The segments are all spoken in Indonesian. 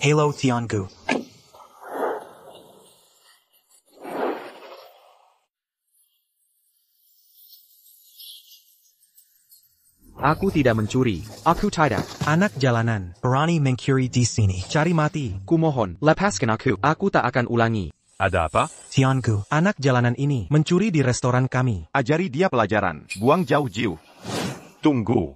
Halo Tiangu. Aku tidak mencuri. Aku tidak. Anak jalanan. Berani mencuri di sini. Cari mati. Kumohon, lepaskan aku. Aku tak akan ulangi. Ada apa? Tiangu. Anak jalanan ini mencuri di restoran kami. Ajari dia pelajaran. Buang jauh-jauh. Tunggu.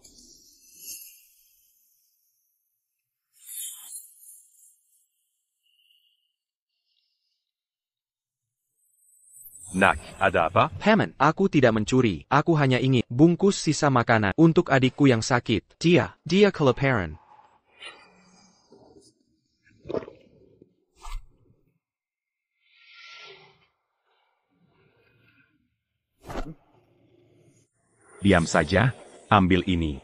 Nak, ada apa? Paman, aku tidak mencuri. Aku hanya ingin bungkus sisa makanan untuk adikku yang sakit. Dia kelaparan. Diam saja. Ambil ini.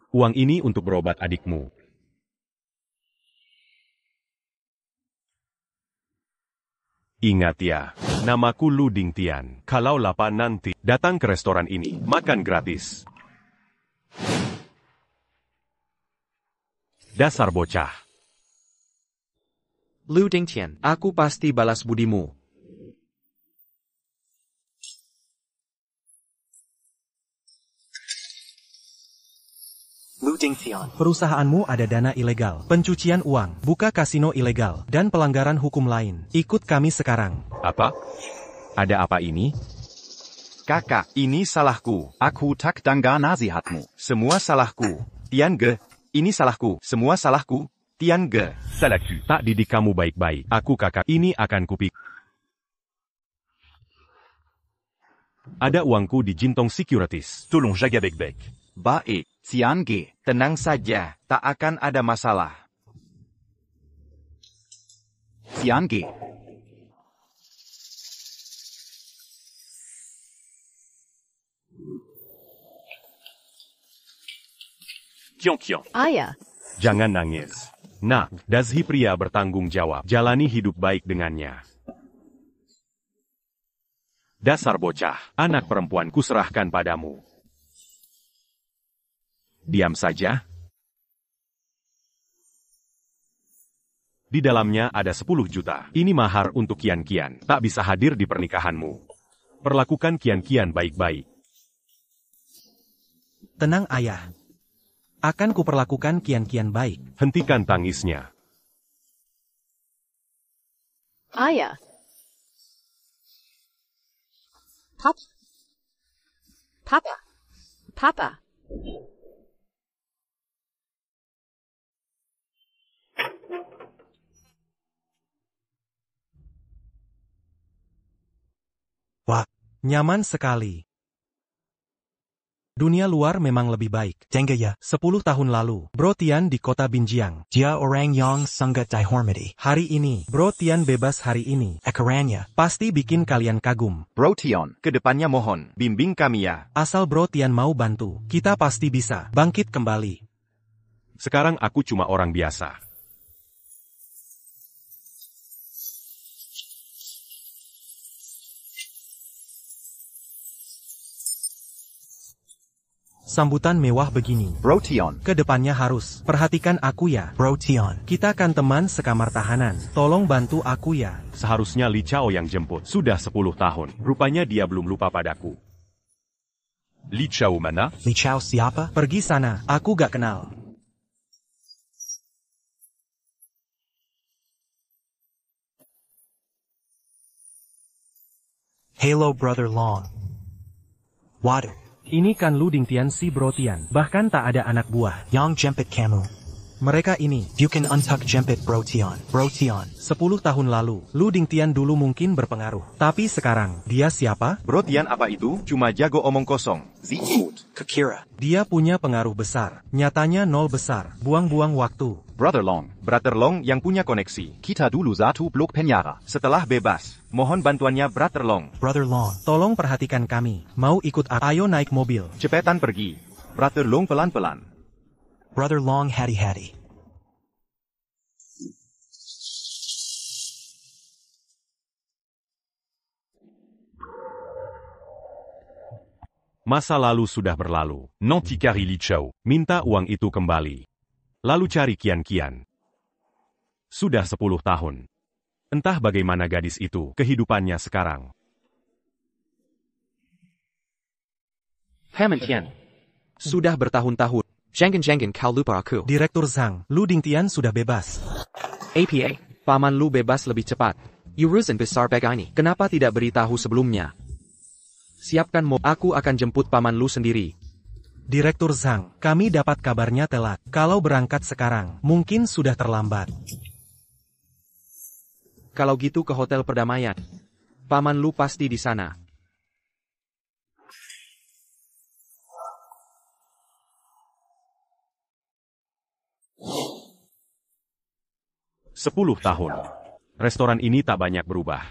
Uang ini untuk berobat adikmu. Ingat ya, namaku Lu Dingtian. Kalau lapar nanti, datang ke restoran ini, makan gratis. Dasar bocah. Lu Dingtian, aku pasti balas budimu. Lu Dingtian. Perusahaanmu ada dana ilegal, pencucian uang, buka kasino ilegal, dan pelanggaran hukum lain. Ikut kami sekarang. Apa? Ada apa ini? Kakak, ini salahku. Aku tak dengar nasihatmu. Semua salahku. Tiange, ini salahku. Semua salahku. Tiange. Salahku. Tak didik kamu baik-baik. Aku kakak, ini akan kupik. Ada uangku di Jintong Securities. Tolong jaga baik-baik. Baik, Tiange. Tenang saja, tak akan ada masalah. Tiange. Kiong-kiong. Ayah. Jangan nangis. Nah, Dazhi pria bertanggung jawab. Jalani hidup baik dengannya. Dasar bocah, anak perempuanku serahkan padamu. Diam saja. Di dalamnya ada 10 juta. Ini mahar untuk Kian-Kian. Tak bisa hadir di pernikahanmu. Perlakukan Kian-Kian baik-baik. Tenang ayah. Akan kuperlakukan Kian-Kian baik. Hentikan tangisnya. Ayah. Papa. Wah, Nyaman sekali. Dunia luar memang lebih baik. dengar ya. 10 tahun lalu, Bro Tian di kota Binjiang. Dia orang yang sangat dihormati. Hari ini, Bro Tian bebas hari ini. Akarannya. Pasti bikin kalian kagum. Bro Tion, kedepannya mohon, bimbing kami ya. Asal Bro Tian mau bantu, kita pasti bisa bangkit kembali. Sekarang aku cuma orang biasa. Sambutan mewah begini. Bro Tion. Kedepannya harus perhatikan aku ya. Bro Tion. Kita kan teman sekamar tahanan. Tolong bantu aku ya. Seharusnya Li Chao yang jemput. Sudah 10 tahun. Rupanya dia belum lupa padaku. Li Chao mana? Li Chao siapa? Pergi sana, aku gak kenal. Halo Brother Long. Waduh. Ini kan Lu Dingtian si Bro Tian. Bahkan tak ada anak buah. Yang jemput kamu. Mereka ini. Bukan untuk jemput Bro Tion. Bro Tion. 10 tahun lalu, Lu Dingtian dulu mungkin berpengaruh. Tapi sekarang, dia siapa? Bro Tian apa itu? Cuma jago omong kosong. Ziut. Kekira. Dia punya pengaruh besar. Nyatanya nol besar. Buang-buang waktu. Brother Long yang punya koneksi. Kita dulu satu blok penjara. Setelah bebas, mohon bantuannya Brother Long. Brother Long. Tolong perhatikan kami. Mau ikut aku? Ayo naik mobil. Cepetan pergi. Brother Long pelan-pelan. Brother Long hati-hati. Masa lalu sudah berlalu. Nanti cari Li Chao. Minta uang itu kembali. lalu cari Kian-Kian. Sudah 10 tahun. Entah bagaimana gadis itu kehidupannya sekarang. Tian. Sudah bertahun-tahun. Jangan kau lupa aku. Direktur Zhang, Lu Dingtian sudah bebas. APA, paman Lu bebas lebih cepat. Urusan besar begini, kenapa tidak beritahu sebelumnya? Siapkan mobil, aku akan jemput paman Lu sendiri. Direktur Zhang, kami dapat kabarnya telat. Kalau berangkat sekarang, mungkin sudah terlambat. Kalau gitu ke Hotel Perdamaian. Paman Lu pasti di sana. Sepuluh tahun. Restoran ini tak banyak berubah.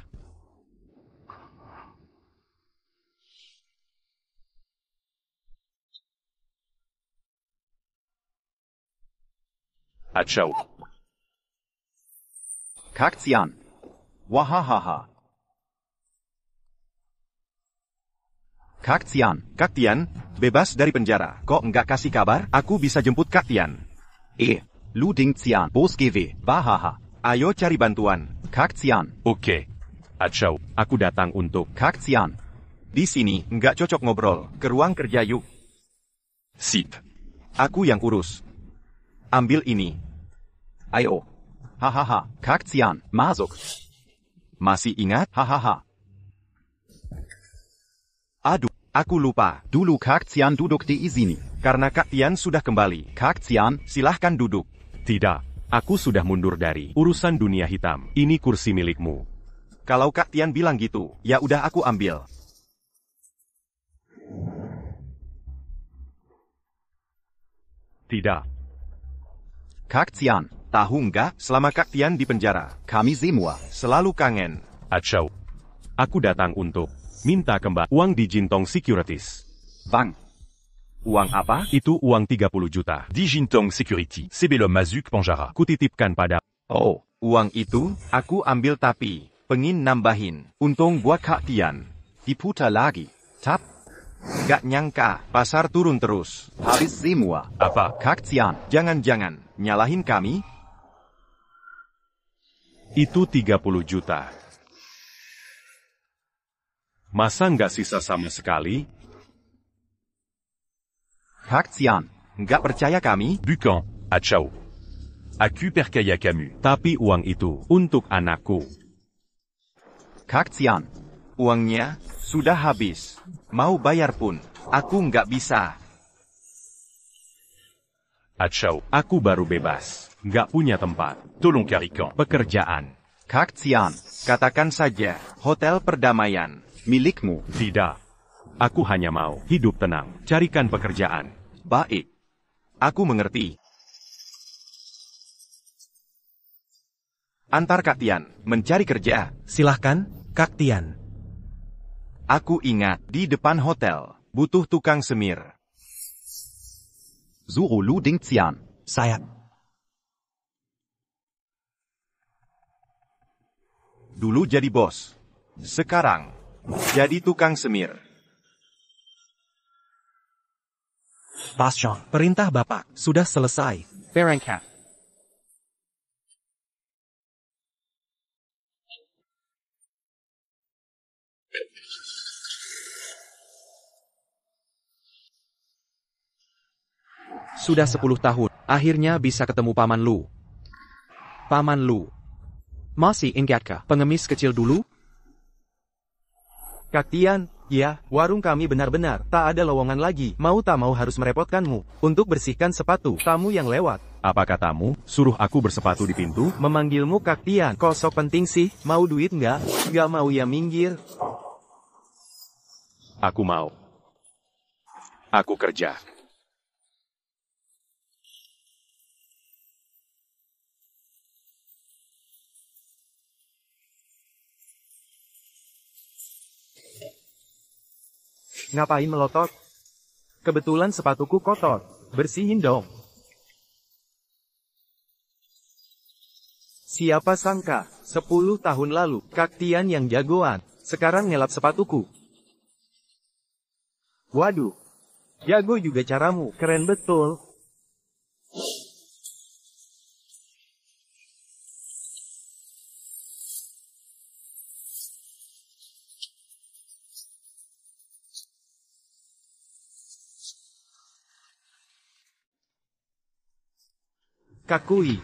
Acau. Kaktian. Wahahaha. Kaktian, bebas dari penjara. Kok enggak kasih kabar? Aku bisa jemput Kaktian. Lu Dingtian, bos GW, bahaha. Ayo cari bantuan. Kaktian. Oke. Acau, aku datang untuk Kaktian. Di sini, enggak cocok ngobrol. Ke ruang kerja yuk. Sip. Aku yang urus. Ambil ini. Ayo. Hahaha. Kaktian, masuk. Masih ingat? Hahaha. Aduh, aku lupa. Dulu Kaktian duduk di sini. Karena Kaktian sudah kembali. Kaktian, silahkan duduk. Tidak, aku sudah mundur dari urusan dunia hitam. Ini kursi milikmu. Kalau Kaktian bilang gitu, ya udah aku ambil. Tidak. Kaktian, tahu nggak, selama Kaktian di penjara, kami semua selalu kangen. Acau. Aku datang untuk minta kembali uang di Jintong Securities. Bang. Uang apa? Itu uang 30 juta. Di Jintong Security, sebelum Mazuk Panjara. Kutitipkan pada... Oh, uang itu, aku ambil tapi, pengin nambahin. Untung buat Kaktian. Diputar lagi. Tap. Gak nyangka, pasar turun terus. Habis semua. Apa? Kaktian, jangan-jangan, nyalahin kami? Itu 30 juta. Masa nggak sisa sama sekali? Kaktian, nggak percaya kami? Bukan, Acau. Aku percaya kamu. Tapi uang itu untuk anakku. Kaktian, uangnya sudah habis. Mau bayar pun, aku nggak bisa. Acau, aku baru bebas. Nggak punya tempat. Tolong carikan Pekerjaan. Kaktian, katakan saja, Hotel Perdamaian, milikmu. Tidak. Aku hanya mau hidup tenang. Carikan pekerjaan. Baik. Aku mengerti. Antar Kaktian, mencari kerja. Silahkan, Kaktian. Aku ingat, di depan hotel, butuh tukang semir. Zuru Lu Dingtian. Saya. Dulu jadi bos. Sekarang, jadi tukang semir. Bos Jean, perintah Bapak sudah selesai. Berangkat. Sudah 10 tahun, akhirnya bisa ketemu Paman Lu. Paman Lu. Masih ingatkah pengemis kecil dulu? Kaktian, ya, warung kami benar-benar tak ada lowongan lagi. Mau tak mau harus merepotkanmu untuk bersihkan sepatu tamu yang lewat. Apa katamu? Suruh aku bersepatu di pintu? Memanggilmu Kaktian, kosok penting sih. Mau duit nggak? Nggak mau ya minggir. Aku mau. Aku kerja. Ngapain melotot? Kebetulan sepatuku kotor. Bersihin dong. Siapa sangka, 10 tahun lalu, Kaktian yang jagoan, sekarang ngelap sepatuku. Waduh, jago juga caramu, keren betul. Kakui.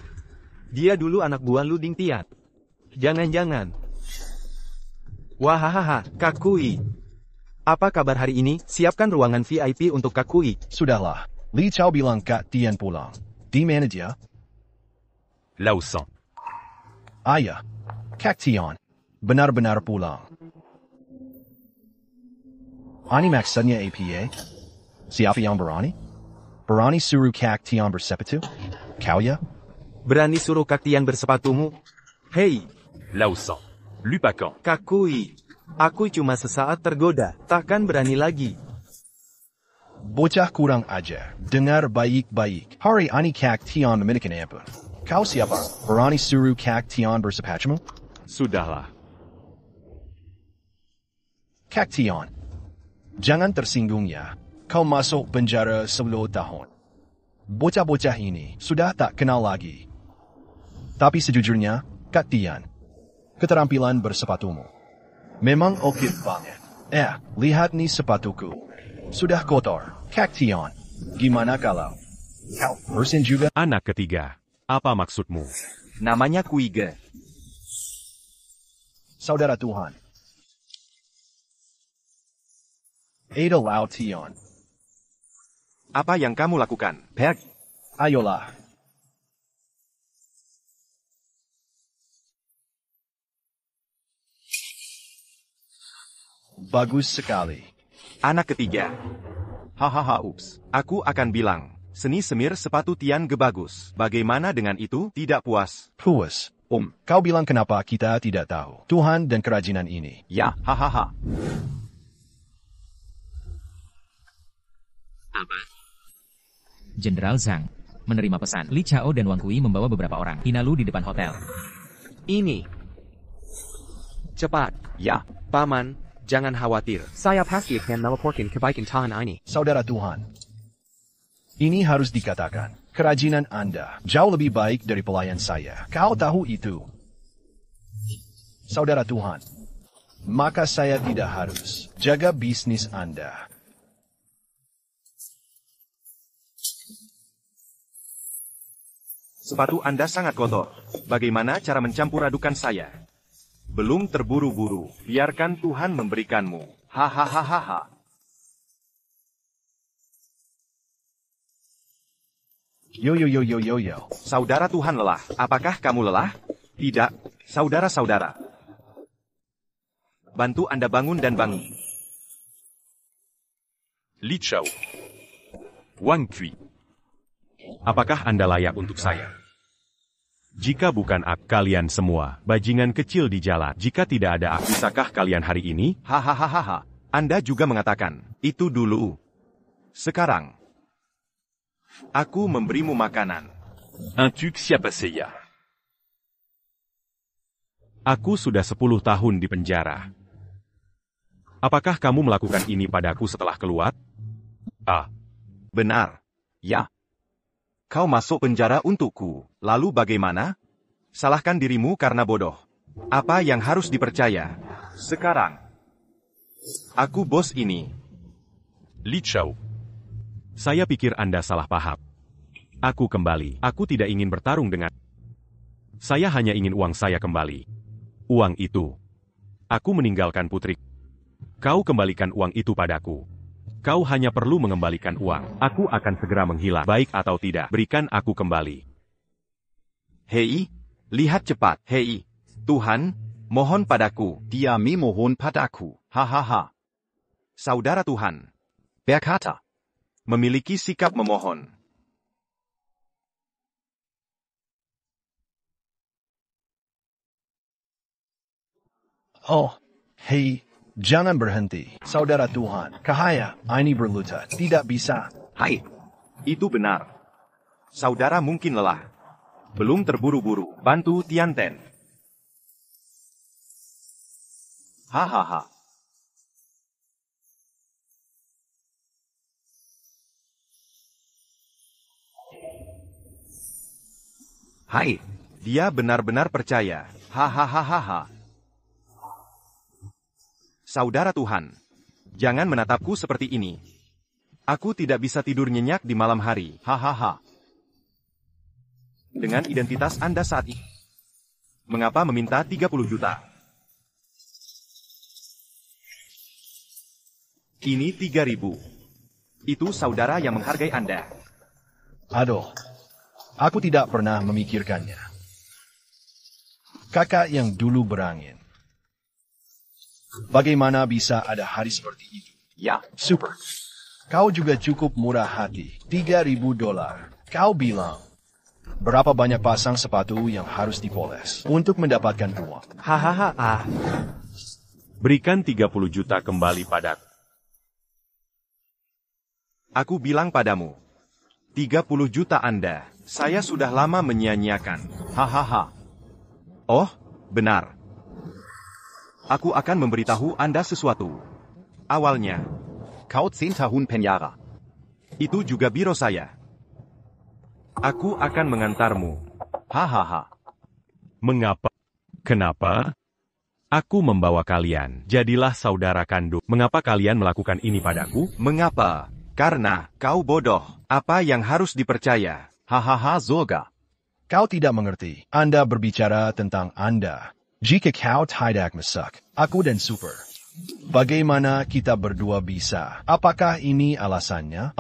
Dia dulu anak buah Lu Ding Tiat. Jangan-jangan. Wahahaha, Kakui. Apa kabar hari ini? Siapkan ruangan VIP untuk Kakui. Sudahlah. Li Chao bilang Kak Tian pulang. Di mana dia? Lausan. Ayah. Kak Tian. Benar-benar pulang. Ani maksudnya APA? Siapa yang berani? Berani suruh Kak Tian bersepatu? Kau ya? Berani suruh Kak Tian bersepatumu? Hei, Lausan. Lupakan. Kakui. Aku cuma sesaat tergoda. Takkan berani lagi. Bocah kurang ajar. Dengar baik-baik. Hari ini Kak Tian memiliki apa? Kau siapa? Berani suruh Kak Tian bersepatumu? Sudahlah. Kak Tian. Jangan tersinggung ya. Kau masuk penjara 10 tahun. Bocah-bocah ini sudah tak kenal lagi. Tapi sejujurnya, Kak Tian, keterampilan bersepatumu memang oke banget. Lihat nih sepatuku. Sudah kotor. Kak Tian, gimana kalau kau bersin juga? Anak ketiga. Apa maksudmu? Namanya Kuige. Saudara Tuhan. Ada Lao Tian. Apa yang kamu lakukan? Pergi. Ayolah. Bagus sekali. Anak ketiga. Hahaha ups. Aku akan bilang. Seni semir sepatu Tian Ge bagus. Bagaimana dengan itu? Tidak puas. Puas. Kau bilang kenapa kita tidak tahu Tuhan dan kerajinan ini? Ya, hahaha. Apa? Jenderal Zhang menerima pesan. Li Chao dan Wang Kui membawa beberapa orang. Hinalu di depan hotel. Ini. Cepat. Ya. Paman, jangan khawatir. Saya pasti akan melaporkan kebaikan tahan ini. Saudara Tuhan. Ini harus dikatakan. Kerajinan Anda jauh lebih baik dari pelayan saya. Kau tahu itu. Saudara Tuhan. Maka saya tidak harus jaga bisnis Anda. Sepatu Anda sangat kotor. Bagaimana cara mencampur adukan saya? Belum terburu-buru. Biarkan Tuhan memberikanmu. Hahaha. Yo. Saudara Tuhan lelah. Apakah kamu lelah? Tidak, saudara-saudara. Bantu Anda bangun dan bangun. Li Chao. Wang Kui. Apakah Anda layak untuk saya? Jika bukan aku, kalian semua, bajingan kecil di jalan. Jika tidak ada aku, bisakah kalian hari ini? Hahaha. Anda juga mengatakan, itu dulu. Sekarang, aku memberimu makanan. Un truc s'y a passé ya. Aku sudah 10 tahun di penjara. Apakah kamu melakukan ini padaku setelah keluar? Benar. Ya. Kau masuk penjara untukku. Lalu bagaimana? Salahkan dirimu karena bodoh. Apa yang harus dipercaya? Sekarang, aku bos ini. Li Chao. Saya pikir Anda salah paham. Aku kembali. Aku tidak ingin bertarung dengan. Saya hanya ingin uang saya kembali. Uang itu. Aku meninggalkan putri. Kau kembalikan uang itu padaku. Kau hanya perlu mengembalikan uang. Aku akan segera menghilang. Baik atau tidak, berikan aku kembali. Hei, lihat cepat. Hei, Tuhan, mohon padaku. Dia mohon padaku. Hahaha. Saudara Tuhan. Berkata. Memiliki sikap memohon. Oh, hei. Jangan berhenti, saudara Tuhan. Cahaya, ini berlutut. Tidak bisa. Hai, itu benar. Saudara mungkin lelah. Belum terburu-buru. Bantu Tianten. Hahaha. Hai, dia benar-benar percaya. Hahaha. Saudara Tuhan, jangan menatapku seperti ini. Aku tidak bisa tidur nyenyak di malam hari. Hahaha. Dengan identitas Anda saat ini. Mengapa meminta 30 juta? Ini 3.000. Itu saudara yang menghargai Anda. Aduh, aku tidak pernah memikirkannya. Kakak yang dulu berangin. Bagaimana bisa ada hari seperti itu? Ya, super. Kau juga cukup murah hati. 3.000 dolar. Kau bilang, berapa banyak pasang sepatu yang harus dipoles untuk mendapatkan uang? Hahaha. Berikan 30 juta kembali padaku. Aku bilang padamu, 30 juta Anda, saya sudah lama menyia-nyiakan. Hahaha. Oh, benar. Aku akan memberitahu Anda sesuatu. Awalnya, Kau 10 tahun penjara. itu juga biro saya. Aku akan mengantarmu. Hahaha. Mengapa? Kenapa? Aku membawa kalian. Jadilah saudara kandung. Mengapa kalian melakukan ini padaku? Mengapa? Karena kau bodoh. Apa yang harus dipercaya? Hahaha Zorga. Kau tidak mengerti. Anda berbicara tentang Anda. Jika kau tidak masak, aku dan Super. Bagaimana kita berdua bisa? Apakah ini alasannya?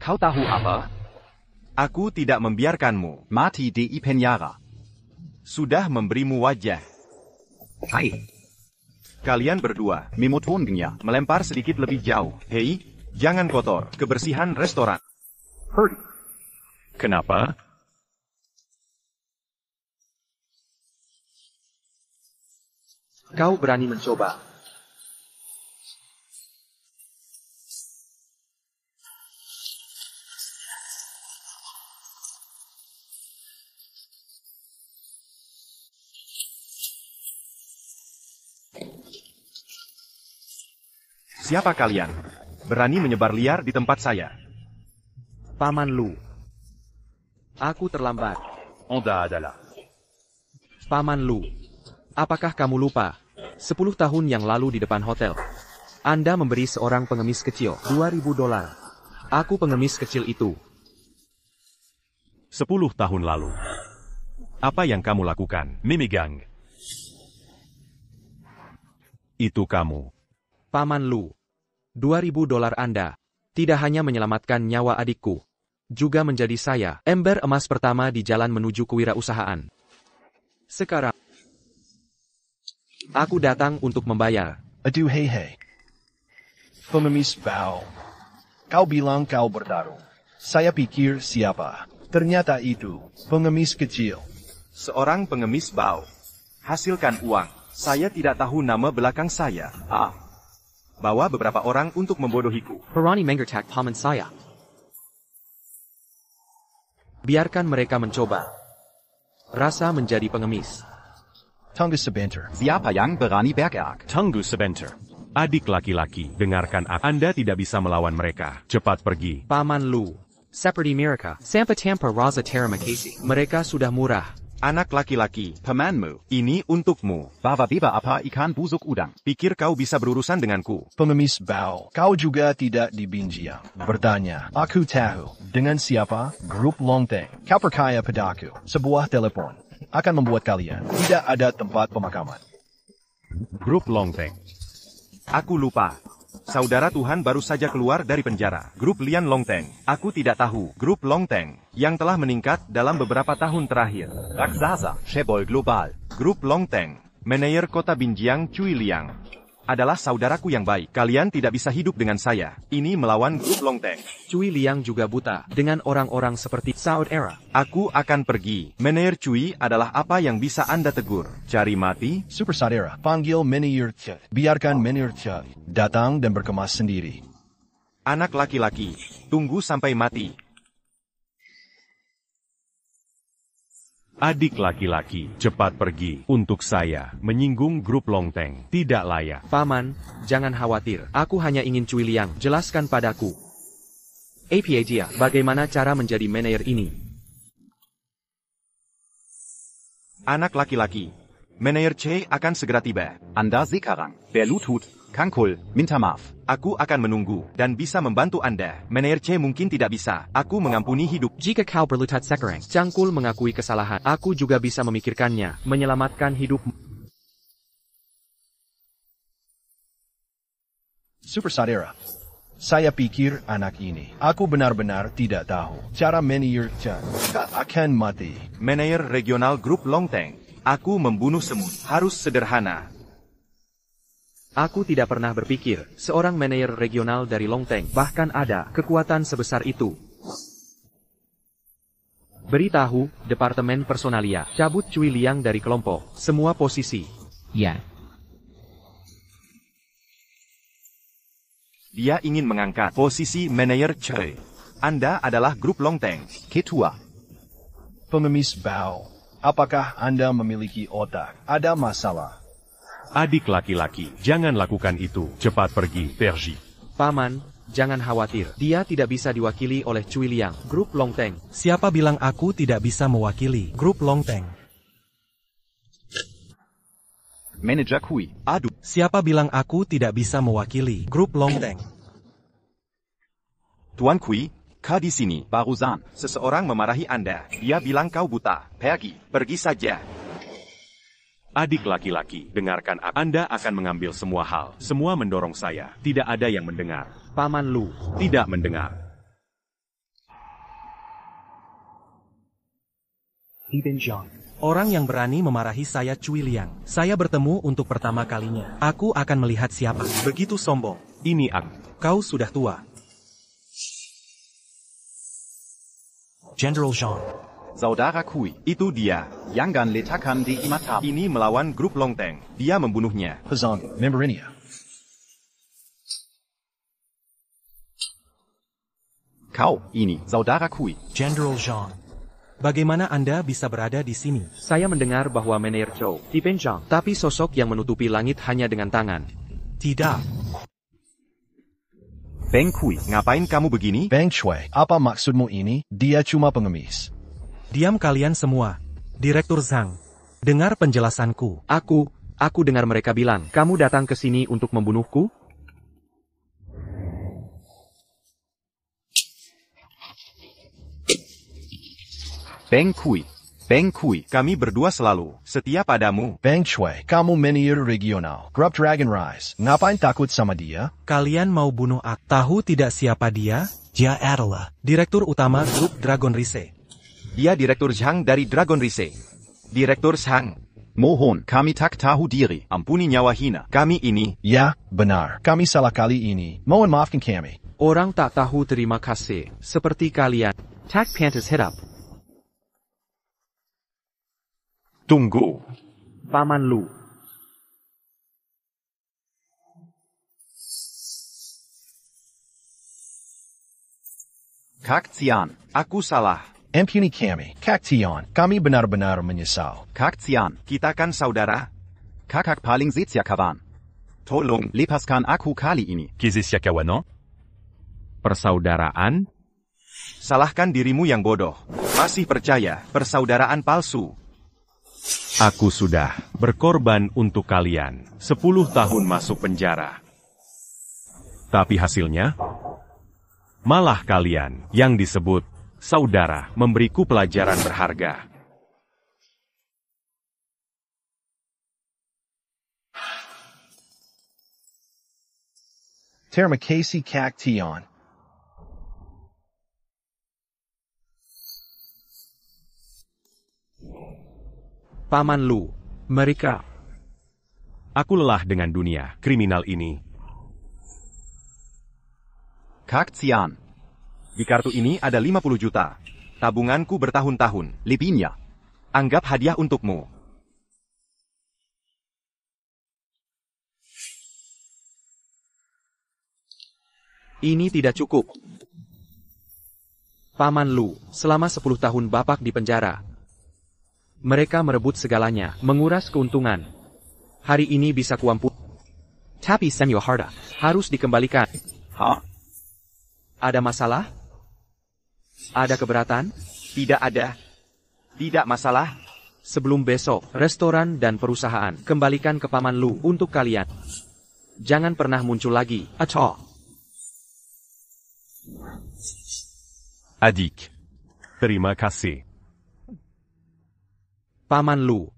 Kau tahu apa? Aku tidak membiarkanmu. Mati di penjara. Sudah memberimu wajah. Hai. Kalian berdua Memotongnya. melempar sedikit lebih jauh. Hei, jangan kotor. Kebersihan restoran. Kenapa? Kau berani mencoba. Siapa kalian? Berani menyebar liar di tempat saya. Paman Lu. Aku terlambat. Anda adalah. Paman Lu. Apakah kamu lupa? 10 tahun yang lalu di depan hotel. Anda memberi seorang pengemis kecil 2.000 dolar. Aku pengemis kecil itu. 10 tahun lalu. Apa yang kamu lakukan, Mimigang? Itu kamu. Paman Lu. 2.000 dolar Anda. Tidak hanya menyelamatkan nyawa adikku. Juga menjadi saya, ember emas pertama di jalan menuju kewirausahaan. Sekarang, aku datang untuk membayar. Aduh hei. Pengemis bau. Kau bilang kau bertarung. Saya pikir siapa? Ternyata itu, pengemis kecil. Seorang pengemis bau. Hasilkan uang. Saya tidak tahu nama belakang saya. Bawa beberapa orang untuk membodohiku. Berani mengertak paman saya. Biarkan mereka mencoba. Rasa menjadi pengemis. Tunggu sebentar. Siapa yang berani bergerak? Tunggu sebentar. Adik laki-laki, dengarkan aku. Anda tidak bisa melawan mereka. Cepat pergi. Paman Lu. Seperti mereka. Sampai tanpa rasa terima kasih. Mereka sudah murah. Anak laki-laki, Pamanmu. ini untukmu. Bawa biba apa ikan busuk udang. Pikir kau bisa berurusan denganku. Pengemis bau. Kau juga tidak dibinjam. Bertanya. Aku tahu. Dengan siapa? Grup Longteng. Kau percaya padaku. Sebuah telepon akan membuat kalian tidak ada tempat pemakaman. Grup Longteng. Aku lupa. Saudara Tuhan baru saja keluar dari penjara. Grup Lian Longteng. Aku tidak tahu. Grup Longteng yang telah meningkat dalam beberapa tahun terakhir. Raksasa. Shebol global. Grup Longteng, manajer kota Binjiang Cui Liang, adalah saudaraku yang baik. Kalian tidak bisa hidup dengan saya. Ini melawan Grup Longteng. Cui Liang juga buta dengan orang-orang seperti saudara. Aku akan pergi. Manajer Cui adalah apa yang bisa Anda tegur. Cari mati? Super saudara, panggil manajer Cui. Biarkan manajer Cui datang dan berkemas sendiri. Anak laki-laki, tunggu sampai mati. Adik laki-laki, cepat pergi. Untuk saya, menyinggung grup Longteng tidak layak. Paman, jangan khawatir. Aku hanya ingin Cui Liang jelaskan padaku. Apa dia, bagaimana cara menjadi manajer ini? Anak laki-laki, manajer C akan segera tiba. Anda sekarang. Berlutut. Kangkul, minta maaf. Aku akan menunggu, dan bisa membantu Anda. Meneer C mungkin tidak bisa. Aku mengampuni hidup. Jika kau berlutut sekarang, Cangkul mengakui kesalahan. Aku juga bisa memikirkannya, menyelamatkan hidupmu. Super Saudara, saya pikir anak ini. Aku benar-benar tidak tahu cara Meneer Chan akan mati. Meneer Regional Grup Longteng. Aku membunuh semut. Harus sederhana. Aku tidak pernah berpikir, seorang manajer regional dari Longteng, bahkan ada kekuatan sebesar itu. Beritahu, Departemen Personalia, cabut Cui Liang dari kelompok, semua posisi. Ya. Dia ingin mengangkat posisi manajer Choi. Anda adalah grup Longteng. Ketua. Pengemis Bao, apakah Anda memiliki otak? Ada masalah? Adik laki-laki, jangan lakukan itu. Cepat pergi, Perji. Paman, jangan khawatir. Dia tidak bisa diwakili oleh Cui Liang, grup Longteng. Siapa bilang aku tidak bisa mewakili grup Longteng? Manajer Kui. Aduh. Siapa bilang aku tidak bisa mewakili grup Longteng? Tuan Kui, kau di sini, barusan. Seseorang memarahi Anda. Dia bilang kau buta. Pergi saja. Adik laki-laki, dengarkan aku. Anda akan mengambil semua hal. Semua mendorong saya. Tidak ada yang mendengar. Paman Lu. Tidak mendengar. Li Binjiang. Orang yang berani memarahi saya Cui Liang. Saya bertemu untuk pertama kalinya. Aku akan melihat siapa. Begitu sombong. Ini aku. Kau sudah tua. General Zhang. Saudara Kui, itu dia. Jangan letakkan di mata. Ini melawan grup Longteng. Dia membunuhnya. Pezong, Memberinia. Kau, ini, Saudara Kui. General Zhang. Bagaimana Anda bisa berada di sini? Saya mendengar bahwa manajer Chou, Di Penjang, tapi sosok yang menutupi langit hanya dengan tangan. Tidak. Beng Kui, ngapain kamu begini? Bang Shui, apa maksudmu ini? Dia cuma pengemis. Diam kalian semua. Direktur Zhang. Dengar penjelasanku. Aku dengar mereka bilang, kamu datang ke sini untuk membunuhku? Beng Kui, kami berdua selalu setia padamu. Bang Shui, kamu manajer regional. Grup Dragon Rise. Ngapain takut sama dia? Kalian mau bunuh aku? Tahu tidak siapa dia? Dia adalah Direktur utama grup Dragon Rise. Dia Direktur Zhang dari Dragon Rise. Direktur Zhang. Mohon, kami tak tahu diri. Ampuni nyawa hina. Kami ini. Ya, benar. Kami salah kali ini. Mohon maafkan kami. Orang tak tahu terima kasih, seperti kalian. Tak pantas hidup. Tunggu. Paman Lu. Kak Xian, aku salah. Ampuni kami. Kak Tion, kami benar-benar menyesal. Kak Xian, kita kan saudara. Kakak paling setia kawan. Tolong, lepaskan aku kali ini. Kizisya kawan, persaudaraan? Salahkan dirimu yang bodoh. Masih percaya, persaudaraan palsu. Aku sudah berkorban untuk kalian. 10 tahun masuk penjara. Tapi hasilnya? Malah kalian, yang disebut saudara, memberiku pelajaran berharga. Terima kasih Kak Tion. Paman Lu. Mereka. Aku lelah dengan dunia kriminal ini. Kak Xian. Di kartu ini ada 50 juta. Tabunganku bertahun-tahun. Lebihnya. Anggap hadiah untukmu. Ini tidak cukup. Paman Lu, selama 10 tahun Bapak di penjara. Mereka merebut segalanya, menguras keuntungan. Hari ini bisa kuampuni. Tapi Samuel Harda harus dikembalikan. Hah? Ada masalah? Ada keberatan? Tidak ada. Tidak masalah. Sebelum besok, restoran dan perusahaan kembalikan ke Paman Lu untuk kalian. Jangan pernah muncul lagi. At all. Adik. Terima kasih. Paman Lu.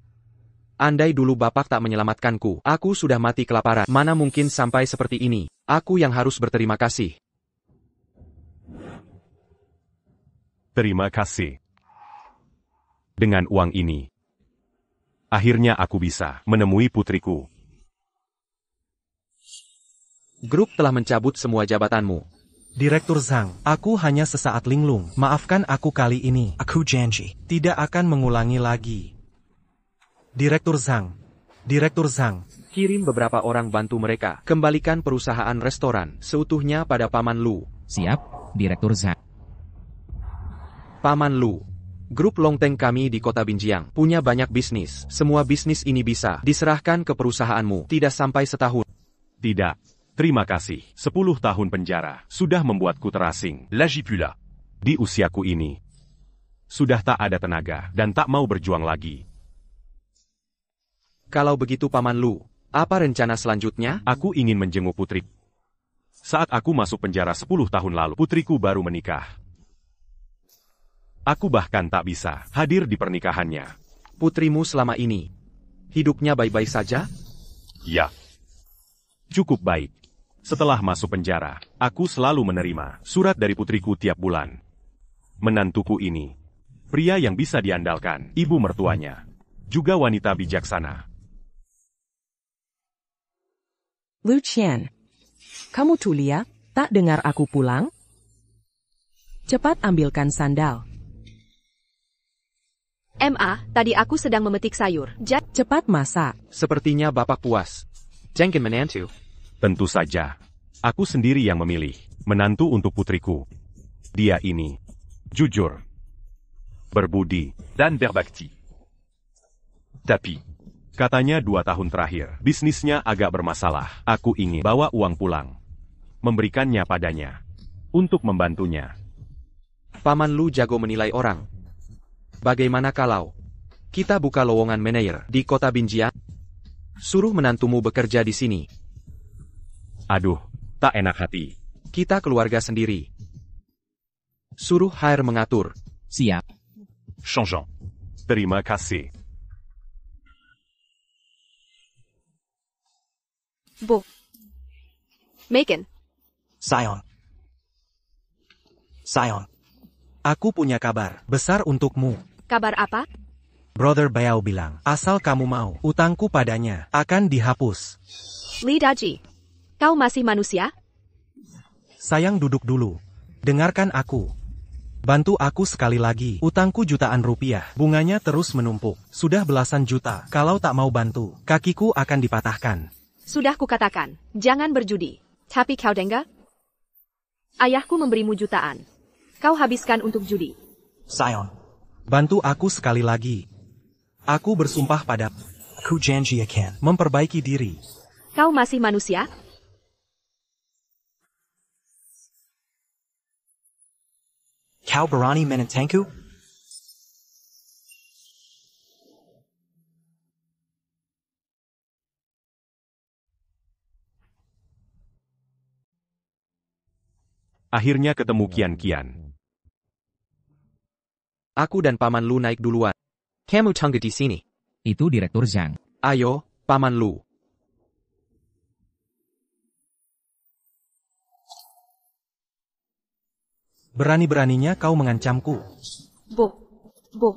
Andai dulu Bapak tak menyelamatkanku, aku sudah mati kelaparan. Mana mungkin sampai seperti ini. Aku yang harus berterima kasih. Terima kasih. Dengan uang ini, akhirnya aku bisa menemui putriku. Grup telah mencabut semua jabatanmu. Direktur Zhang, aku hanya sesaat linglung. Maafkan aku kali ini. Aku janji. Tidak akan mengulangi lagi. Direktur Zhang. Direktur Zhang. Kirim beberapa orang bantu mereka. Kembalikan perusahaan restoran seutuhnya pada Paman Lu. Siap, Direktur Zhang. Paman Lu. Grup Longteng kami di kota Binjiang punya banyak bisnis. Semua bisnis ini bisa diserahkan ke perusahaanmu. Tidak sampai setahun. Tidak. Terima kasih. 10 tahun penjara sudah membuatku terasing. Lagipula. Di usiaku ini, sudah tak ada tenaga dan tak mau berjuang lagi. Kalau begitu Paman Lu, apa rencana selanjutnya? Aku ingin menjenguk putri. Saat aku masuk penjara 10 tahun lalu, putriku baru menikah. Aku bahkan tak bisa hadir di pernikahannya. Putrimu selama ini, hidupnya baik-baik saja? Ya. Cukup baik. Setelah masuk penjara, aku selalu menerima surat dari putriku tiap bulan. Menantuku ini, pria yang bisa diandalkan, ibu mertuanya, juga wanita bijaksana. Lu Qian, kamu Tulia, tak dengar aku pulang? Cepat ambilkan sandal. Ma, tadi aku sedang memetik sayur. Cepat masak. Sepertinya Bapak puas. Jengkin menantu. Tentu saja, aku sendiri yang memilih menantu untuk putriku. Dia ini jujur, berbudi, dan berbakti. Tapi, katanya 2 tahun terakhir, bisnisnya agak bermasalah. Aku ingin bawa uang pulang, memberikannya padanya, untuk membantunya. Paman Lu jago menilai orang. Bagaimana kalau kita buka lowongan manajer di kota Binjiang? Suruh menantumu bekerja di sini. Aduh, tak enak hati. Kita keluarga sendiri. Suruh HR mengatur. Siap. changeant. Terima kasih. Bu. Macon. Sion. Sion. Aku punya kabar besar untukmu. Kabar apa? Brother Bao bilang, asal kamu mau, utangku padanya akan dihapus. Li Daji. Kau masih manusia? Sayang, duduk dulu. Dengarkan aku. Bantu aku sekali lagi. Utangku jutaan rupiah. Bunganya terus menumpuk. Sudah belasan juta. Kalau tak mau bantu, kakiku akan dipatahkan. Sudah kukatakan, jangan berjudi. Tapi kau dengar? Ayahku memberimu jutaan. Kau habiskan untuk judi. Sion. Bantu aku sekali lagi. Aku bersumpah pada Aku janji akan memperbaiki diri. Kau masih manusia? Kau berani menentangku? Akhirnya ketemu Kian. Aku dan Paman Lu naik duluan. Kamu tunggu di sini. Itu Direktur Zhang. Ayo, Paman Lu. Berani-beraninya kau mengancamku. Bu.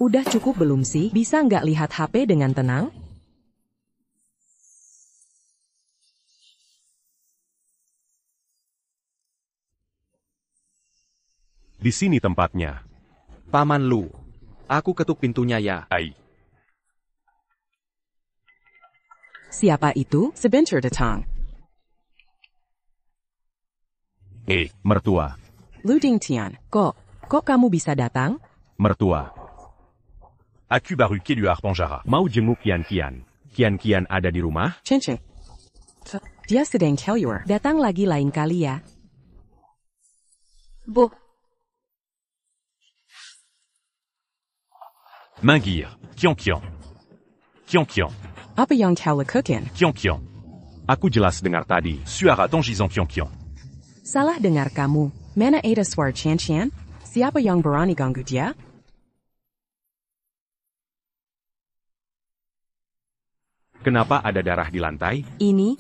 Udah cukup belum sih? Bisa nggak lihat HP dengan tenang? Di sini tempatnya. Paman Lu. Aku ketuk pintunya ya. Aïe. Siapa itu? Sebentar datang. Mertua. Lu Dingtian, kok kamu bisa datang? Mertua. Aku baru keluar penjara. Mau jenguk Kian. Kian ada di rumah? Cincin. Dia sedang keluar. Datang lagi lain kali ya. Bu. Mingir. Kian. Apa yang kau lakukan? Kiong. Aku jelas dengar tadi. Suara Tongizong Kiong. Salah dengar kamu. Mana ada suara Chan? Siapa yang berani ganggu dia? Kenapa ada darah di lantai? Ini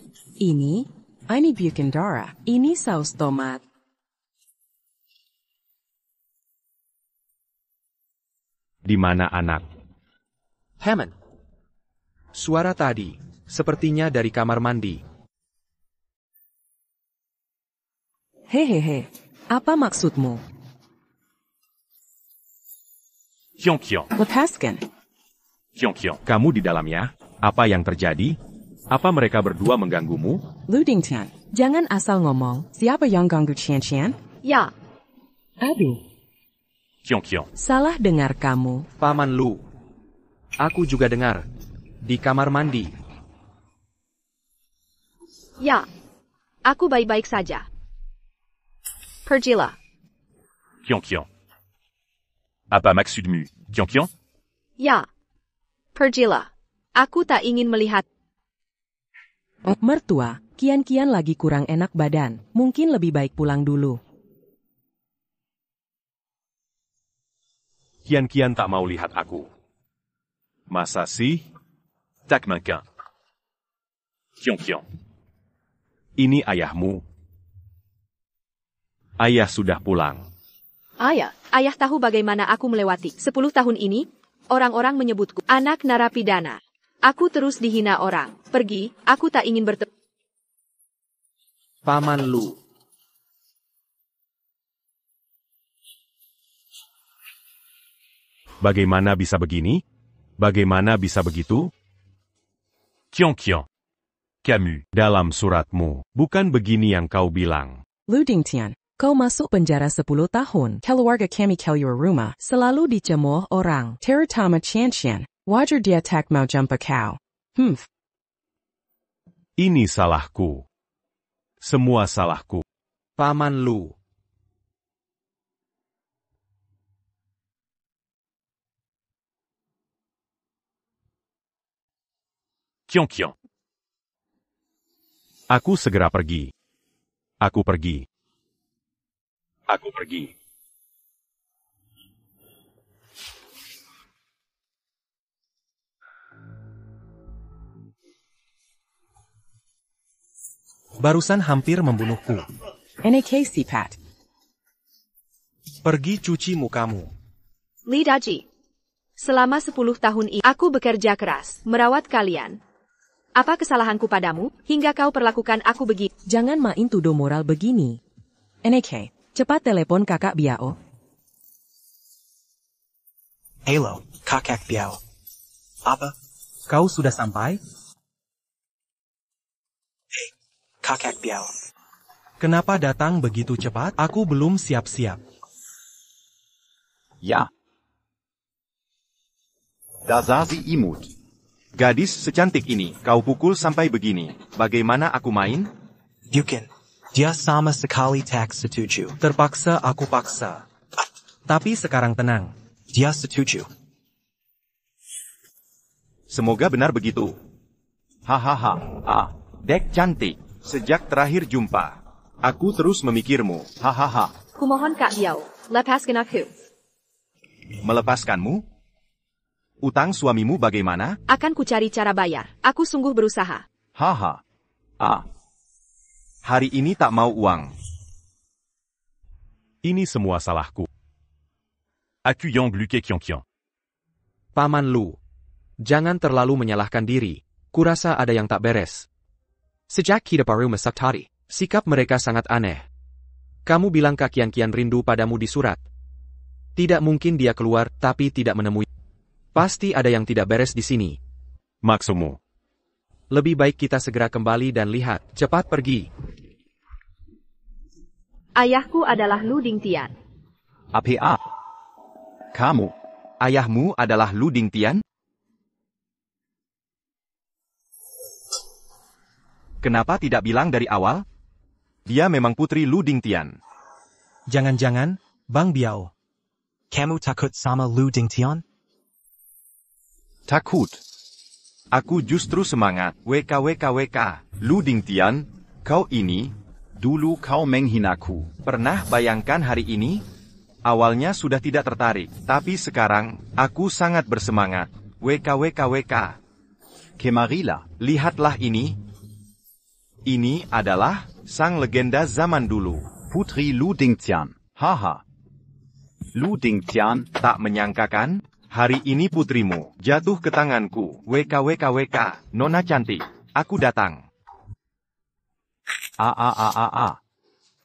bukan darah. Ini saus tomat. Di mana anak? Hammond. Suara tadi, sepertinya dari kamar mandi. Hehehe, apa maksudmu? Kiong. Lepaskan. Kiong. Kamu di dalamnya? Apa yang terjadi? Apa mereka berdua mengganggumu? Ludington, jangan asal ngomong. Siapa yang ganggu Chan? Ya, Aduh. Kiong. Salah dengar kamu. Paman Lu. Aku juga dengar. Di kamar mandi. ya. Aku baik-baik saja. Pergilah. Kiong. Apa maksudmu, Kiong? Ya. Pergilah. Aku tak ingin melihat. Mertua, kian-kian lagi kurang enak badan. Mungkin lebih baik pulang dulu. Kian-kian tak mau lihat aku. Masa sih? Tak mungkin. Kiong. Ini ayahmu. Ayah sudah pulang. Ayah tahu bagaimana aku melewati 10 tahun ini. Orang-orang menyebutku anak narapidana. Aku terus dihina orang. Pergi, aku tak ingin bertemu. Paman Lu. Bagaimana bisa begini? Bagaimana bisa begitu? Kiong. Camus. Dalam suratmu, bukan begini yang kau bilang. Ludington, kau masuk penjara 10 tahun. Keluarga kami keluar rumah. Selalu dicemooh orang. Terutama Chan. Wajar dia tak mau jumpa kau. Ini salahku. Semua salahku. Paman Lu. Kiong. Aku segera pergi. Aku pergi. Barusan hampir membunuhku. NAK Sipat. Pergi cuci mukamu. Li Daji. Selama 10 tahun ini, aku bekerja keras, merawat kalian. Apa kesalahanku padamu, hingga kau perlakukan aku begitu? Jangan main tuduh moral begini. NAK, cepat telepon kakak Biao. Halo, kakak Biao. Apa? Kau sudah sampai? Kakak Biao. Kenapa datang begitu cepat? Aku belum siap-siap. Ya. Dazazi imut. Gadis secantik ini, kau pukul sampai begini. Bagaimana aku main? Bukan. Dia sama sekali tak setuju. Terpaksa aku paksa. Tapi sekarang tenang. Dia setuju. Semoga benar begitu. Hahaha. Dek cantik. Sejak terakhir jumpa, aku terus memikirmu. Hahaha. Kumohon Kak Biao, lepaskan aku. Melepaskanmu? Utang suamimu bagaimana? Akan ku cari cara bayar. Aku sungguh berusaha. Haha. Hari ini tak mau uang. Ini semua salahku. Aku yang bloqué Kiong. Paman Lu. Jangan terlalu menyalahkan diri. Kurasa ada yang tak beres. Sejak kita baru masak tadi, sikap mereka sangat aneh. Kamu bilang Kian rindu padamu di surat. Tidak mungkin dia keluar tapi tidak menemui. Pasti ada yang tidak beres di sini. Maksudmu? Lebih baik kita segera kembali dan lihat. Cepat pergi. Ayahku adalah Luding Tian. Apa? Kamu, ayahmu adalah Luding Tian? Kenapa tidak bilang dari awal? Dia memang putri Luding Tian. Jangan-jangan, Bang Biao. Kamu takut sama Lu Dingtian? Takut. Aku justru semangat. WKWKWK. Lu Dingtian, kau ini, Dulu kau menghinaku. Pernah bayangkan hari ini? Awalnya sudah tidak tertarik, tapi sekarang, aku sangat bersemangat. WKWKWK. Kemarila. Lihatlah ini. Ini adalah sang legenda zaman dulu. Putri Lu Dingtian. Haha. Lu Dingtian. Tak menyangka kan? Hari ini putrimu jatuh ke tanganku. WKWKWK. Nona cantik. Aku datang.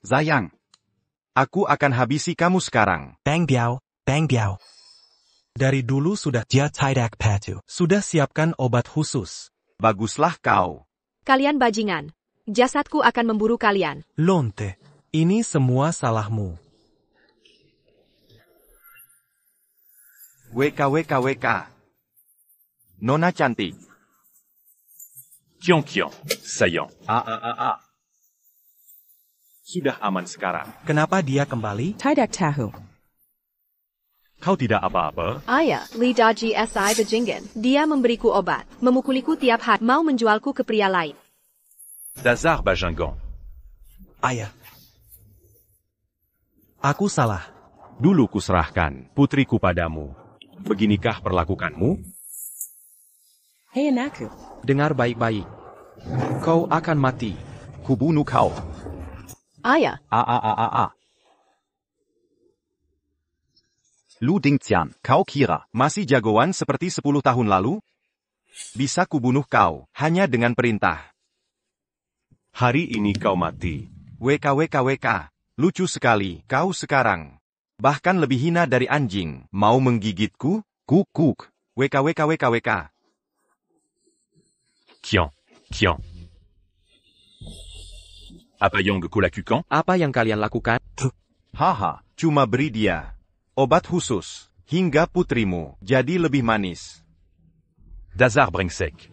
Sayang. Aku akan habisi kamu sekarang. Bang Biao, Bang Biao. Dari dulu sudah Dia tidak patu. sudah siapkan obat khusus. Baguslah kau. Kalian bajingan. Jasadku akan memburu kalian. Lonte, ini semua salahmu. WKWKWK. Nona cantik. Kion Kion, Sayang. Sudah aman sekarang. Kenapa dia kembali? Tidak tahu. Kau tidak apa-apa? Ayah, Li Daji Si Bajingan. Dia memberiku obat. Memukuliku tiap hari. Mau menjualku ke pria lain. Dazar Bajingan. Ayah. Aku salah. Dulu kuserahkan putriku padamu. Beginikah perlakukanmu? Hei anakku. Dengar baik-baik. Kau akan mati. Kubunuh kau. Ayah, Lu Dingtian, kau kira Masih jagoan seperti 10 tahun lalu? Bisa kubunuh kau, hanya dengan perintah. Hari ini kau mati. WKWKWK. Lucu sekali, kau sekarang. Bahkan lebih hina dari anjing. Mau menggigitku? Kuk. WKWKWKWK. Kion. Apa yang kau lakukan? Apa yang kalian lakukan? Haha. Cuma beri dia obat khusus, hingga putrimu jadi lebih manis. Dazar Brengsek.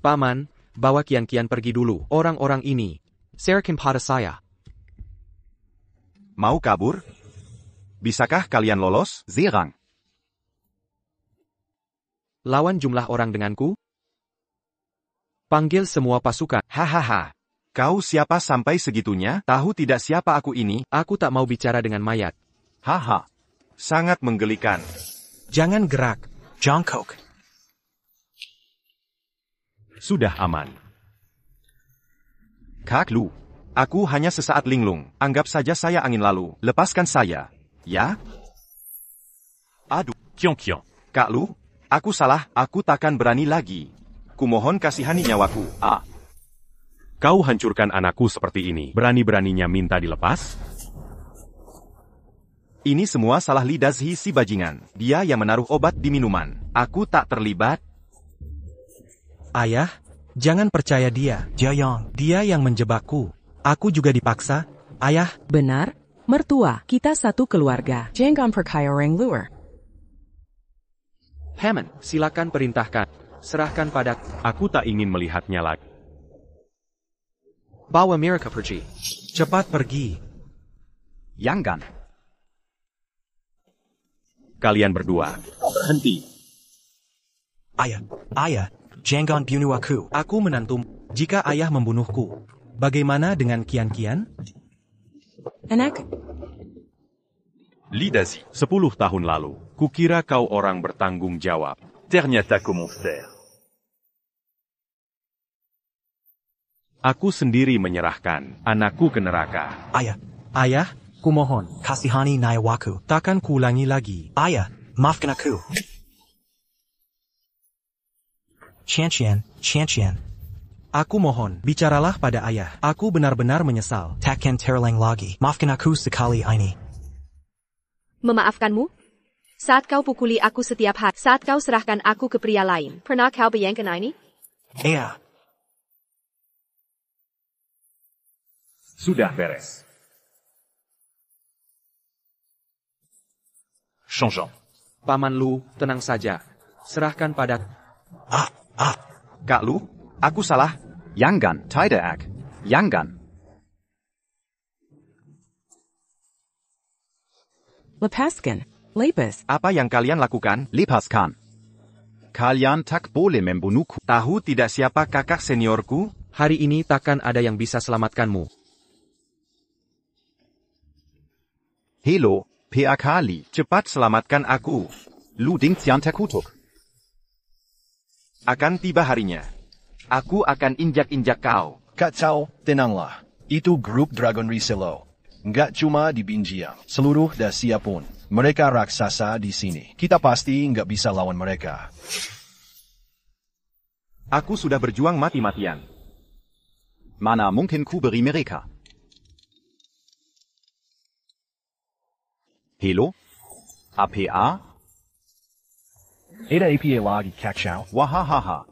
Paman, bawa Kian pergi dulu. Orang-orang ini, serahkan pada saya. Mau kabur? Bisakah kalian lolos? Zerang. Lawan jumlah orang denganku? Panggil semua pasukan. Hahaha. Kau siapa sampai segitunya? Tahu tidak siapa aku ini? Aku tak mau bicara dengan mayat. Haha. Sangat menggelikan. Jangan gerak. Jongkok. Sudah aman. Kak Lu. Aku hanya sesaat linglung. Anggap saja saya angin lalu. Lepaskan saya. Ya? Aduh. Kion. Kak Lu, aku salah. Aku takkan berani lagi. Kumohon kasihani nyawaku. Kau hancurkan anakku seperti ini. Berani-beraninya minta dilepas? Ini semua salah Li Dazi si bajingan. Dia yang menaruh obat di minuman. Aku tak terlibat. Ayah, jangan percaya dia. Jiayong. Dia yang menjebakku. Aku juga dipaksa. Ayah, Benar? Mertua, kita satu keluarga. Jangan percaya orang luar. Hammond, silakan perintahkan. Serahkan pada. Aku tak ingin melihatnya lagi. Bawa mereka pergi. cepat pergi. Yanggan. Kalian berdua, berhenti. Ayah, jangan bunuh aku. Aku menantum. Jika ayah membunuhku, bagaimana dengan Kian? Anak, Lidazi. 10 tahun lalu, kukira kau orang bertanggung jawab. Ternyata kau monster. Aku sendiri menyerahkan anakku ke neraka. Ayah, kumohon. Kasihani nyawaku. Takkan kuulangi lagi. Ayah, maafkan aku. Cian. Aku mohon, bicaralah pada ayah. Aku benar-benar menyesal. Takkan terulang lagi. Maafkan aku sekali ini. Memaafkanmu? Saat kau pukuli aku setiap hari, saat kau serahkan aku ke pria lain, pernah kau bayangkan ini? Ayah. Sudah beres. Changeant. Paman Lu, tenang saja. Serahkan pada. Kak Lu, aku salah. Yanggan, tidak. Yanggan. lepaskan, lepas. Apa yang kalian lakukan? Lepaskan. Kalian tak boleh membunuhku. Tahu tidak siapa kakak seniorku? Hari ini takkan ada yang bisa selamatkanmu. Hello, PAK Li. Cepat selamatkan aku. Lu Ding Xian terkutuk. Akan tiba harinya. Aku akan injak-injak kau. Kacau, tenanglah. Itu grup Dragon Riselo. Nggak cuma di Binjiang, seluruh Dasia pun. Mereka raksasa di sini. Kita pasti nggak bisa lawan mereka. Aku sudah berjuang mati-matian. Mana mungkin ku beri mereka. Hello? APA? Ada APA lagi kacau. Wahahaha.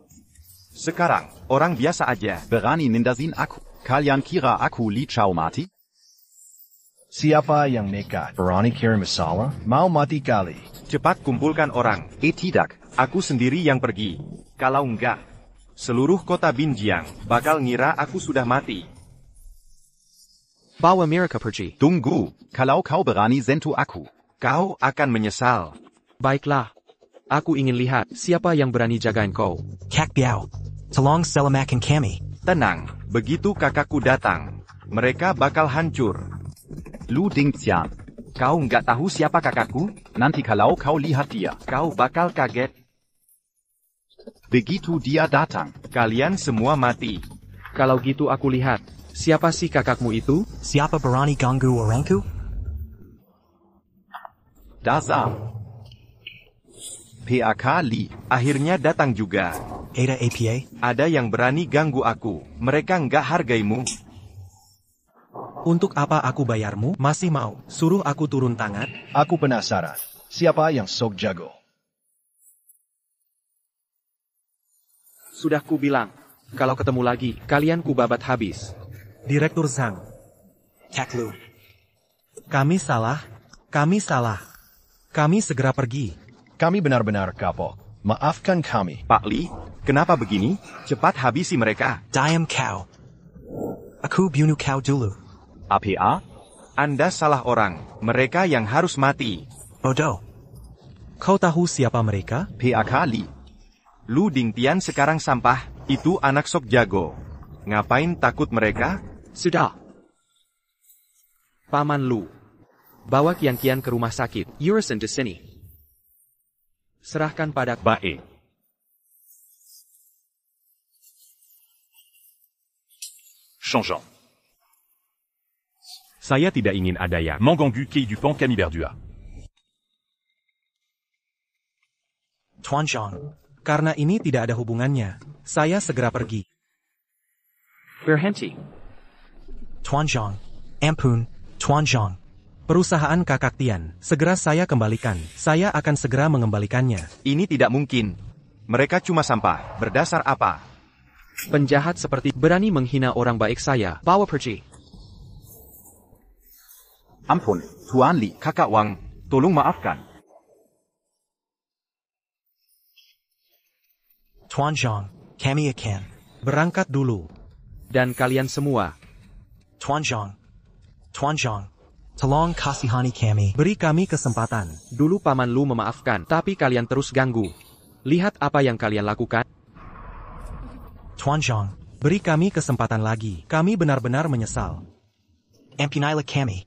Sekarang, orang biasa aja. Berani nindasin aku. Kalian kira aku Li Chao mati? Siapa yang nekat berani kirim masalah? Mau mati kali. Cepat kumpulkan orang. Tidak. Aku sendiri yang pergi. Kalau enggak, seluruh kota Binjiang bakal ngira aku sudah mati. Bawa mereka pergi. Tunggu. Kalau kau berani sentuh aku, Kau akan menyesal. Baiklah. Aku ingin lihat siapa yang berani jagain kau. Kak Biao. Tolong selamatkan kami. Tenang, begitu kakakku datang, mereka bakal hancur. Lu Ding Xian. Kau nggak tahu siapa kakakku? Nanti kalau kau lihat dia, Kau bakal kaget. begitu dia datang. Kalian semua mati. Kalau gitu aku lihat, siapa sih kakakmu itu? Siapa berani ganggu orangku? Dasar. PAK Li. Akhirnya datang juga. Ada APA? Ada yang berani ganggu aku. Mereka nggak hargaimu. Untuk apa aku bayarmu? Masih mau? Suruh aku turun tangan? Aku penasaran. Siapa yang sok jago? Sudah ku bilang, kalau ketemu lagi, kalian ku babat habis. Direktur Zhang. Kak Lu. Kami salah. Kami salah. Kami segera pergi. Kami benar-benar kapok. Maafkan kami. Pak Li, kenapa begini? Cepat habisi mereka. Diam kau. Aku bunuh kau dulu. APA? Anda salah orang. Mereka yang harus mati. Bodoh. Kau tahu siapa mereka? PAK Li. Lu Ding Tian sekarang sampah. Itu anak sok jago. Ngapain takut mereka? Sudah. Paman Lu. Bawa Kian-Kian ke rumah sakit. Yurisen di sini. Serahkan pada Baik. Changeant. Saya tidak ingin ada yang Mangangu Quai du Pan Camiberdua. Tuan Zhang. Karena ini tidak ada hubungannya. Saya segera pergi. Berhenti. Tuan Zhang. Ampun, Tuan Zhang. Perusahaan Kakak Tian, segera saya kembalikan. Saya akan segera mengembalikannya. Ini tidak mungkin. Mereka cuma sampah. Berdasar apa? Penjahat seperti berani menghina orang baik saya. Bawa pergi. Ampun, Tuan Li. Kakak Wang, tolong maafkan. Tuan Zhang, kami akan berangkat dulu. Dan kalian semua. Tuan Zhang. Tuan Zhang. Tolong kasihani kami. Beri kami kesempatan. Dulu Paman Lu memaafkan, tapi kalian terus ganggu. Lihat apa yang kalian lakukan. Tuan Zhang. Beri kami kesempatan lagi. Kami benar-benar menyesal. Ampunilah kami.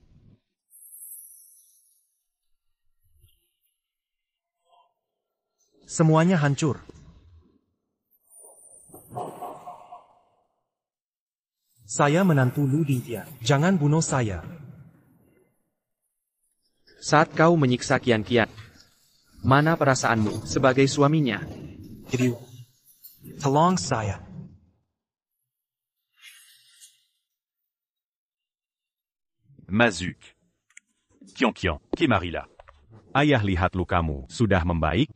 Semuanya hancur. Saya menantu Lu Dingtian. Jangan bunuh saya. Saat kau menyiksa Kian-Kian, mana perasaanmu sebagai suaminya? Ibu. Tolong saya. Mazuk. Kian-Kian, Kemarila. Ayah lihat lukamu sudah membaik?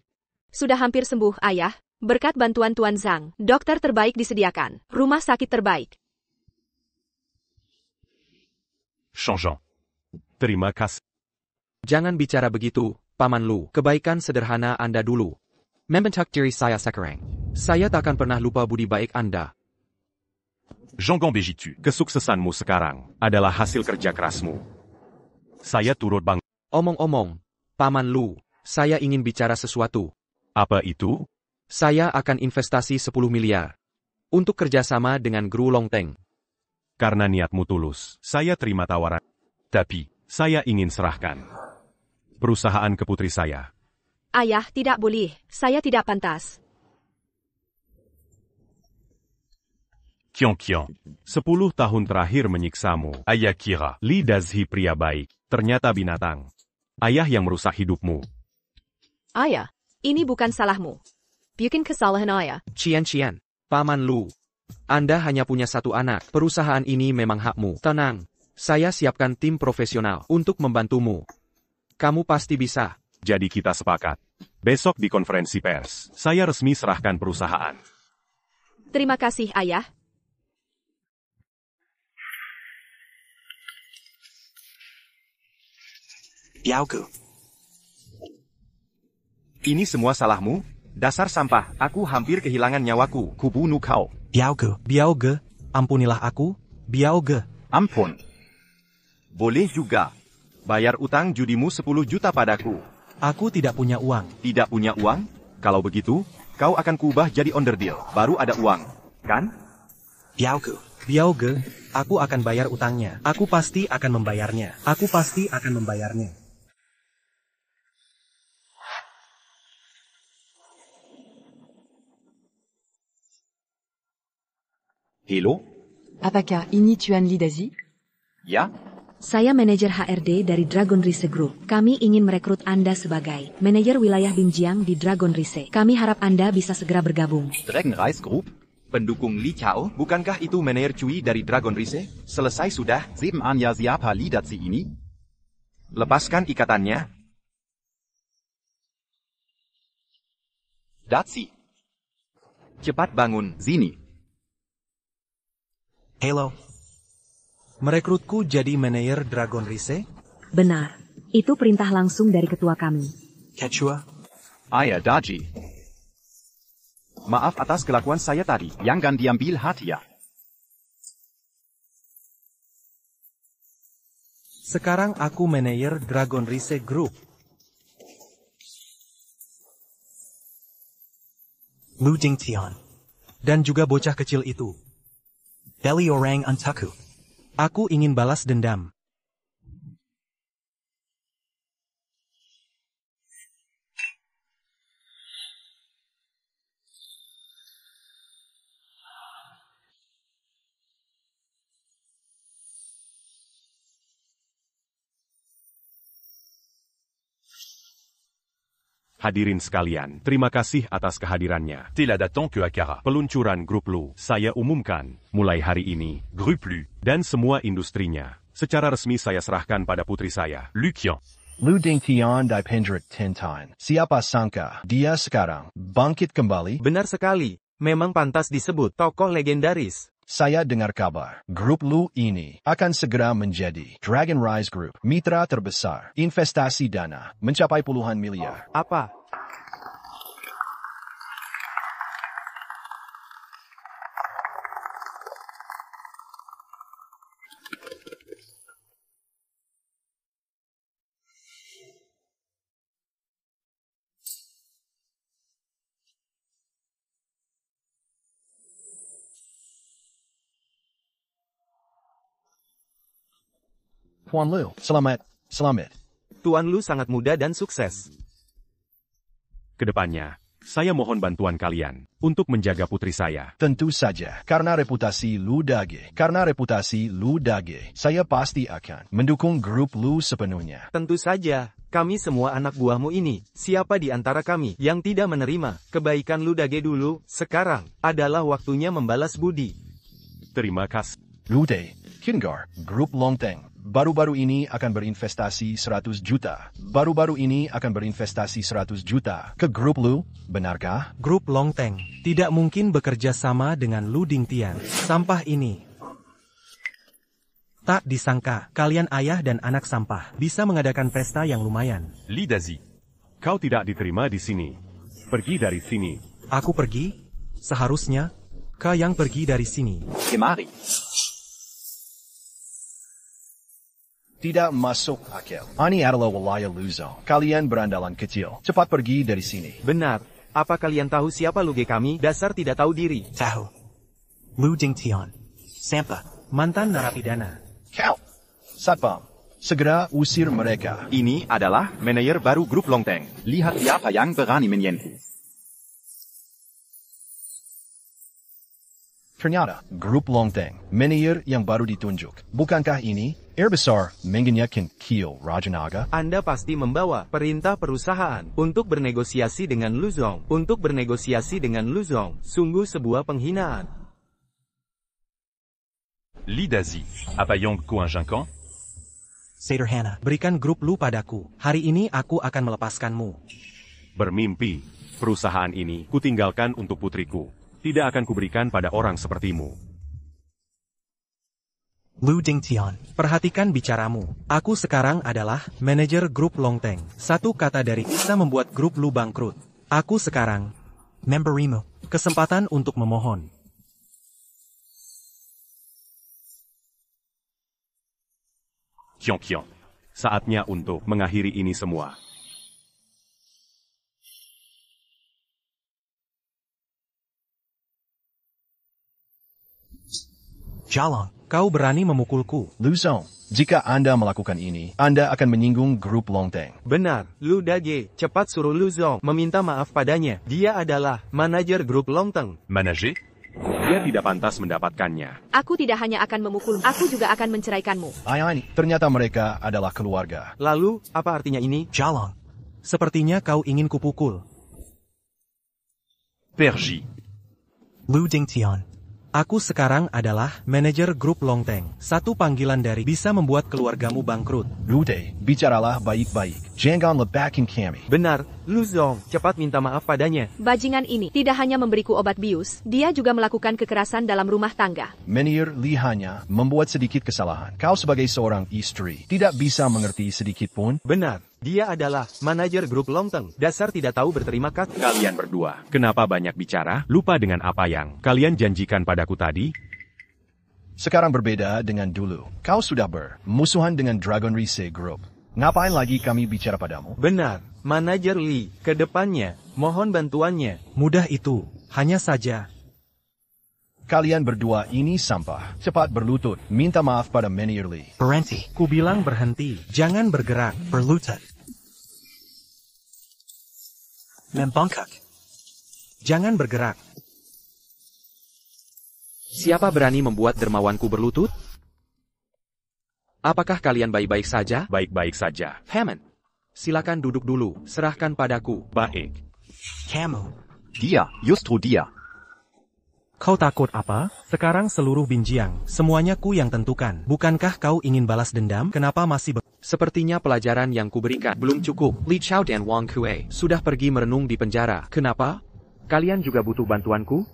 Sudah hampir sembuh, Ayah. Berkat bantuan Tuan Zhang, dokter terbaik disediakan. Rumah sakit terbaik. Changeant. Terima kasih. Jangan bicara begitu, Paman Lu. Kebaikan sederhana Anda dulu. Membentak diri saya sekarang. Saya takkan pernah lupa budi baik Anda. Jangan begitu. Kesuksesanmu sekarang adalah hasil kerja kerasmu. Saya turut bangga. Omong-omong, Paman Lu, saya ingin bicara sesuatu. Apa itu? Saya akan investasi 10 miliar. Untuk kerjasama dengan Gru Longteng. Karena niatmu tulus, saya terima tawaran. Tapi, saya ingin serahkan perusahaan ke putri saya. Ayah, tidak boleh. Saya tidak pantas. Kiong Kiong. 10 tahun terakhir menyiksamu. Ayah kira. Li Dazhi pria baik, ternyata binatang. Ayah yang merusak hidupmu. Ayah, ini bukan salahmu. Bukan kesalahan ayah. Cian, Paman Lu. Anda hanya punya satu anak. Perusahaan ini memang hakmu. Tenang. Saya siapkan tim profesional untuk membantumu. Kamu pasti bisa. Jadi kita sepakat. Besok di konferensi pers, saya resmi serahkan perusahaan. Terima kasih, ayah. Biaogu. Ini semua salahmu? Dasar sampah, aku hampir kehilangan nyawaku. Kubunuh kau. Biaoge, ampunilah aku, Biaoge. Ampun. Boleh juga. Bayar utang judimu 10 juta padaku. Aku tidak punya uang. Tidak punya uang? Kalau begitu, kau akan kubah jadi onderdil. Baru ada uang, kan? Biaoge, aku akan bayar utangnya. Aku pasti akan membayarnya. Hello? Apakah ini Tuan Li Dazhi? Ya? Saya manajer HRD dari Dragon Rise Group. Kami ingin merekrut Anda sebagai manajer wilayah Binjiang di Dragon Rise. Kami harap Anda bisa segera bergabung. Dragon Rise Group? Pendukung Li Chao? Bukankah itu manajer Cui dari Dragon Rise? Selesai sudah. Sebenarnya siapa Li Dazhi ini? Lepaskan ikatannya. Dazhi. Cepat bangun, sini. Halo. Merekrutku jadi manajer Dragon Rise? Benar. Itu perintah langsung dari ketua kami. Quechua. Ayah Daji. Maaf atas kelakuan saya tadi. Jangan diambil hati ya. Sekarang aku manajer Dragon Rise Group. Lu Jingtian. Dan juga bocah kecil itu. Belly Orang Untaku. Aku ingin balas dendam. Hadirin sekalian, terima kasih atas kehadirannya. Tidak datang ke acara. Peluncuran Grup Lu, saya umumkan, mulai hari ini, Grup Lu dan semua industrinya, secara resmi saya serahkan pada putri saya, Lu Qiong. Lu Dingtian Dipendrik Tintin. Siapa sangka, dia sekarang bangkit kembali? Benar sekali, memang pantas disebut tokoh legendaris. Saya dengar kabar, grup Lu ini akan segera menjadi Dragon Rise Group, mitra terbesar, investasi dana, mencapai puluhan miliar. Apa? Tuan Lu, selamat. Tuan Lu sangat muda dan sukses. Kedepannya, saya mohon bantuan kalian untuk menjaga putri saya. Tentu saja, karena reputasi Lu Dage, saya pasti akan mendukung grup Lu sepenuhnya. Tentu saja, kami semua anak buahmu ini, siapa di antara kami yang tidak menerima kebaikan Lu Dage dulu, sekarang adalah waktunya membalas budi. Terima kasih. Lu Dage, Kingar, grup Longteng. Baru-baru ini akan berinvestasi 100 juta. Ke grup Lu, benarkah? Grup Longteng tidak mungkin bekerja sama dengan Lu Dingtian. Sampah ini. Tak disangka, kalian ayah dan anak sampah bisa mengadakan pesta yang lumayan. Li Dazhi, kau tidak diterima di sini. Pergi dari sini. Aku pergi? Seharusnya, kau yang pergi dari sini. Kemari. Tidak masuk akal. Ini adalah wilayah Luzo. Kalian berandalan kecil. Cepat pergi dari sini. Benar. Apa kalian tahu siapa Luge kami? Dasar tidak tahu diri. Tahu. Lu Dingtian. Sampa. Mantan narapidana. Kau. Satpam. Segera usir mereka. Ini adalah manajer baru grup Longteng. Lihat siapa yang berani menyentuh. Ternyata, grup Longteng, manajer yang baru ditunjuk. Bukankah ini air besar mengenyakan Kiel Raja Naga? Anda pasti membawa perintah perusahaan untuk bernegosiasi dengan Luzong. Untuk bernegosiasi dengan Luzong, sungguh sebuah penghinaan. Li Dazi. Apa yang kuanjangkan? Sederhana, berikan grup Lu padaku. Hari ini aku akan melepaskanmu. Bermimpi, perusahaan ini kutinggalkan untuk putriku. Tidak akan kuberikan pada orang sepertimu. Lu Dingtian. Perhatikan bicaramu. Aku sekarang adalah manajer grup Longteng. Satu kata dari bisa membuat grup Lu bangkrut. Aku sekarang Memberimu. kesempatan untuk memohon. Kiong. Saatnya untuk mengakhiri ini semua. Jalong. Kau berani memukulku. Luzong, jika Anda melakukan ini, Anda akan menyinggung grup Longteng. Benar, Lu Dage, cepat suruh Luzong meminta maaf padanya. Dia adalah manajer grup Longteng. Manager? Dia tidak pantas mendapatkannya. Aku tidak hanya akan memukul, aku juga akan menceraikanmu. Ini, ternyata mereka adalah keluarga. Lalu, apa artinya ini? Jalong. Sepertinya kau ingin kupukul. Perji. Lu Dingtian. Aku sekarang adalah manajer grup Longteng. Satu panggilan dari bisa membuat keluargamu bangkrut. Lude, bicaralah baik-baik. Jangan lebakin kami. Benar, Luzong, cepat minta maaf padanya. Bajingan ini tidak hanya memberiku obat bius, dia juga melakukan kekerasan dalam rumah tangga. Manajer Li hanya membuat sedikit kesalahan. Kau sebagai seorang istri, tidak bisa mengerti sedikit pun. Benar, dia adalah manajer grup Longteng. Dasar tidak tahu berterima kasih. Kalian berdua, kenapa banyak bicara? Lupa dengan apa yang kalian janjikan padaku tadi? Sekarang berbeda dengan dulu. Kau sudah bermusuhan dengan Dragon Rise Group. Ngapain lagi kami bicara padamu? Benar, manajer Li, ke depannya, mohon bantuannya. Mudah itu, hanya saja. Kalian berdua ini sampah. Cepat berlutut, minta maaf pada manajer Li. Berhenti. Kubilang berhenti, jangan bergerak. Berlutut. Membengkak. Jangan bergerak. Siapa berani membuat dermawanku berlutut? Apakah kalian baik-baik saja? Baik-baik saja. Hammond, silakan duduk dulu, serahkan padaku. Baik. Kamu. Dia, justru dia. Kau takut apa? Sekarang seluruh Binjiang, semuanya ku yang tentukan. Bukankah kau ingin balas dendam? Kenapa masih Sepertinya pelajaran yang kuberikan belum cukup. Li Chao dan Wang Kue sudah pergi merenung di penjara. Kenapa? Kalian juga butuh bantuanku?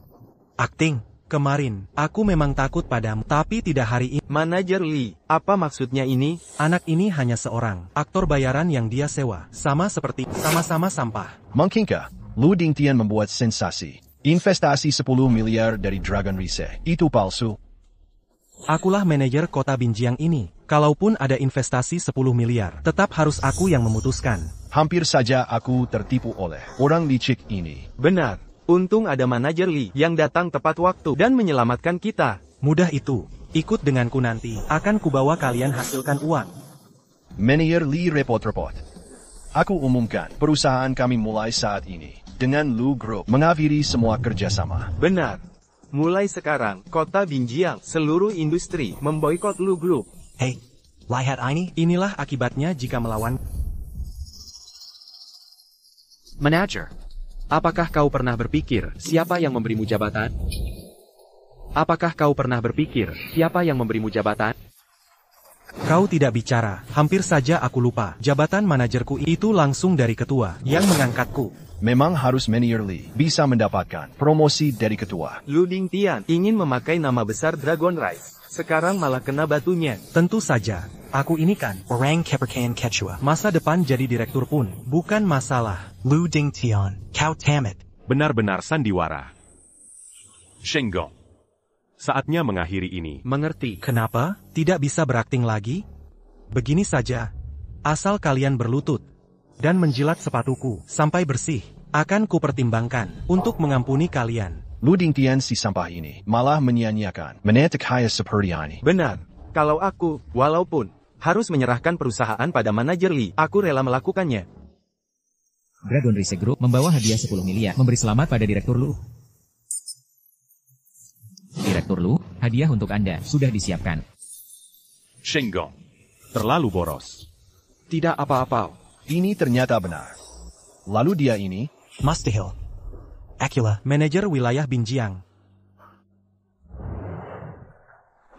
Akting. Kemarin, aku memang takut padamu, tapi tidak hari ini. Manajer Li, apa maksudnya ini? Anak ini hanya seorang aktor bayaran yang dia sewa. Sama seperti, sama-sama sampah. Mungkinkah Lu Dingtian membuat sensasi? Investasi 10 miliar dari Dragon Rise. Itu palsu. Akulah manajer kota Binjiang ini. Kalaupun ada investasi 10 miliar, tetap harus aku yang memutuskan. Hampir saja aku tertipu oleh orang licik ini. Benar. Untung ada manajer Li yang datang tepat waktu dan menyelamatkan kita. Mudah itu. Ikut denganku nanti. Akan kubawa kalian hasilkan uang. Manajer Li repot-repot. Aku umumkan, perusahaan kami mulai saat ini. Dengan Lu Group mengakhiri semua kerjasama. Benar. Mulai sekarang, kota Binjiang, seluruh industri, memboikot Lu Group. Hei, lihat ini. Inilah akibatnya jika melawan. Manager, apakah kau pernah berpikir siapa yang memberimu jabatan? Apakah kau pernah berpikir siapa yang memberimu jabatan? Kau tidak bicara, hampir saja aku lupa. Jabatan manajerku itu langsung dari ketua yang mengangkatku. Memang harus manajer Li bisa mendapatkan promosi dari ketua. Lu Dingtian ingin memakai nama besar Dragon Rise. Sekarang malah kena batunya. Tentu saja, aku ini kan Orang kepercayaan Quechua. masa depan jadi direktur pun bukan masalah. Lu Dingtian. Kau tamat. Benar-benar sandiwara. Shenggong. Saatnya mengakhiri ini. Mengerti. Kenapa? Tidak bisa berakting lagi? Begini saja. Asal kalian berlutut dan menjilat sepatuku sampai bersih. Akan kupertimbangkan untuk mengampuni kalian. Lu Dingtian si sampah ini malah menyia-nyiakan menetek kaya seperti ini. Benar. Kalau aku, walaupun harus menyerahkan perusahaan pada manajer Lee, aku rela melakukannya. Dragon Rise Group membawa hadiah 10 miliar memberi selamat pada Direktur Lu. Direktur Lu, hadiah untuk Anda sudah disiapkan. Shenggong. Terlalu boros. Tidak apa-apa. Ini ternyata benar. Lalu dia ini, Mustahil. Akula. Manajer wilayah Binjiang.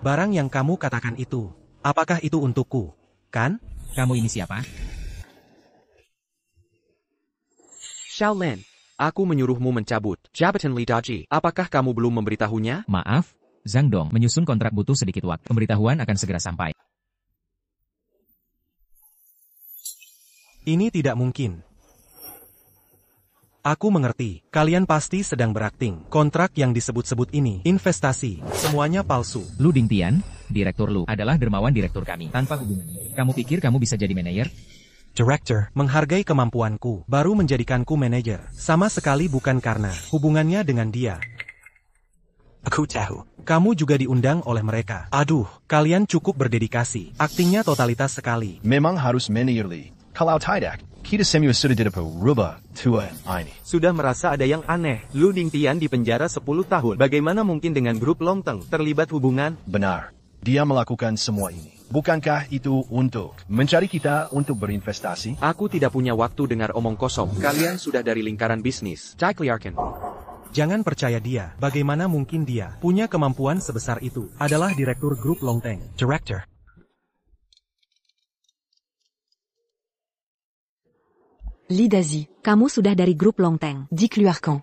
Barang yang kamu katakan itu, apakah itu untukku, kan? Kamu ini siapa? Shaolin, aku menyuruhmu mencabut jabatan Li Daji. Apakah kamu belum memberitahunya? Maaf, Zhang Dong, menyusun kontrak butuh sedikit waktu. Pemberitahuan akan segera sampai. Ini tidak mungkin. Aku mengerti, kalian pasti sedang berakting. Kontrak yang disebut-sebut ini, investasi, semuanya palsu. Lu Dingtian, Direktur Lu, adalah dermawan direktur kami. Tanpa hubungan. Kamu pikir kamu bisa jadi manajer? Director, menghargai kemampuanku, baru menjadikanku manajer. Sama sekali bukan karena hubungannya dengan dia. Aku tahu. Kamu juga diundang oleh mereka. Aduh, kalian cukup berdedikasi. Aktingnya totalitas sekali. memang harus manajer Lee. Kalau tidak, kita semua sudah tidak berubah tua ini. Sudah merasa ada yang aneh. Lu Dingtian di penjara 10 tahun. Bagaimana mungkin dengan grup Longteng terlibat hubungan? Benar. Dia melakukan semua ini. Bukankah itu untuk mencari kita untuk berinvestasi? Aku tidak punya waktu dengar omong kosong. Kalian sudah dari lingkaran bisnis. Dikliarkan. Jangan percaya dia. Bagaimana mungkin dia punya kemampuan sebesar itu? Adalah direktur grup Longteng. Director. Lee Dazi. Kamu sudah dari grup Longteng. Dites-lui quand.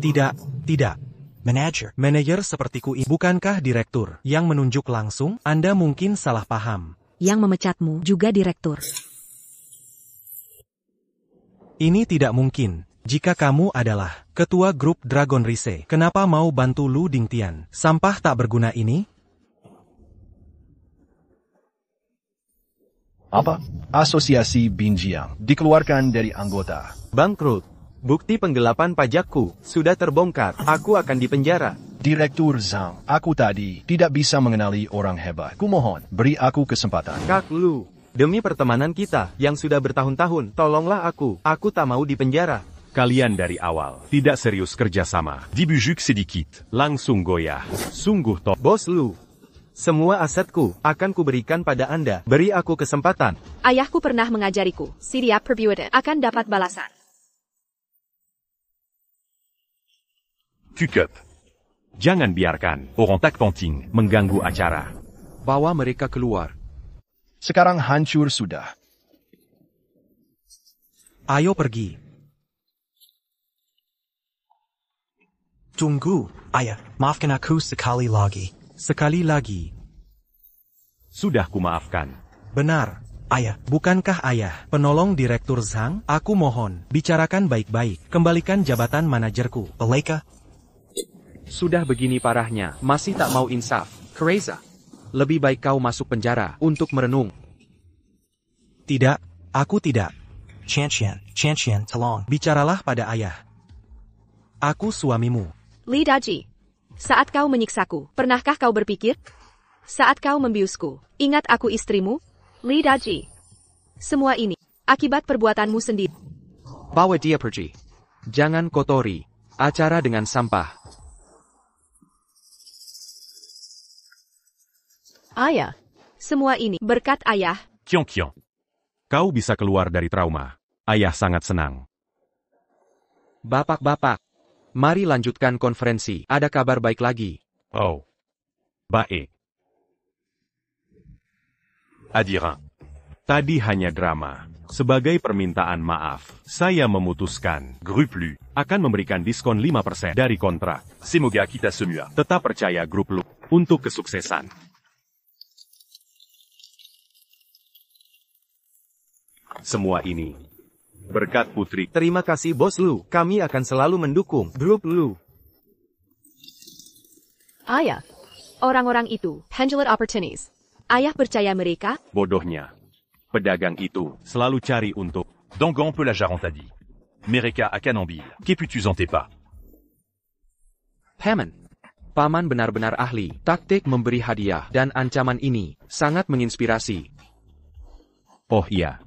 Tidak. Manager. Manajer sepertiku ini. Bukankah direktur yang menunjuk langsung? Anda mungkin salah paham. Yang memecatmu juga direktur. Ini tidak mungkin. Jika kamu adalah ketua grup Dragon Rise, kenapa mau bantu Lu Dingtian? Sampah tak berguna ini? Apa? Asosiasi Binjiang dikeluarkan dari anggota. Bangkrut. Bukti penggelapan pajakku sudah terbongkar. Aku akan dipenjara. Direktur Zhang, aku tadi tidak bisa mengenali orang hebat. Kumohon, beri aku kesempatan. Kak Lu, demi pertemanan kita yang sudah bertahun-tahun, tolonglah aku. Aku tak mau dipenjara. Kalian dari awal tidak serius kerjasama. Dibujuk sedikit. Langsung goyah. Sungguh top. Bos Lu, semua asetku akan kuberikan pada Anda. Beri aku kesempatan. Ayahku pernah mengajariku, setiap perbuatan akan dapat balasan. Cukup. Jangan biarkan Orang tak penting. mengganggu acara. Bawa mereka keluar. Sekarang hancur sudah. Ayo pergi. Tunggu, ayah. Maafkan aku sekali lagi. Sekali lagi. Sudah kumaafkan. Benar. Ayah, bukankah ayah penolong direktur Zhang? Aku mohon, bicarakan baik-baik. Kembalikan jabatan manajerku. Baleka. Sudah begini parahnya, masih tak mau insaf. Kereza. Lebih baik kau masuk penjara untuk merenung. Tidak, aku tidak. Chanshian, tolong. Bicaralah pada ayah. Aku suamimu. Lee Daji, saat kau menyiksaku, pernahkah kau berpikir? Saat kau membiusku, ingat aku istrimu? Lee Daji, semua ini akibat perbuatanmu sendiri. Bawa dia pergi. Jangan kotori acara dengan sampah. Ayah, semua ini berkat ayah. Kiong. Kau bisa keluar dari trauma. Ayah sangat senang. Bapak-bapak, mari lanjutkan konferensi. Ada kabar baik lagi. Oh. Baik. Adirin. Tadi hanya drama. Sebagai permintaan maaf, saya memutuskan Grup Lu. akan memberikan diskon 5% dari kontrak. Semoga kita semua. Tetap percaya grup Lu untuk kesuksesan. Semua ini berkat Putri. Terima kasih Bos Lu, kami akan selalu mendukung grup Lu. Ayah, orang-orang itu, handle opportunities. Ayah percaya mereka? Bodohnya. Pedagang itu selalu cari untuk Dangan peut la Jarente a dit. Mereka akan ambil. Qu'est-ce en tes pas? Paman. Paman benar-benar ahli. Taktik memberi hadiah dan ancaman ini sangat menginspirasi. Oh iya.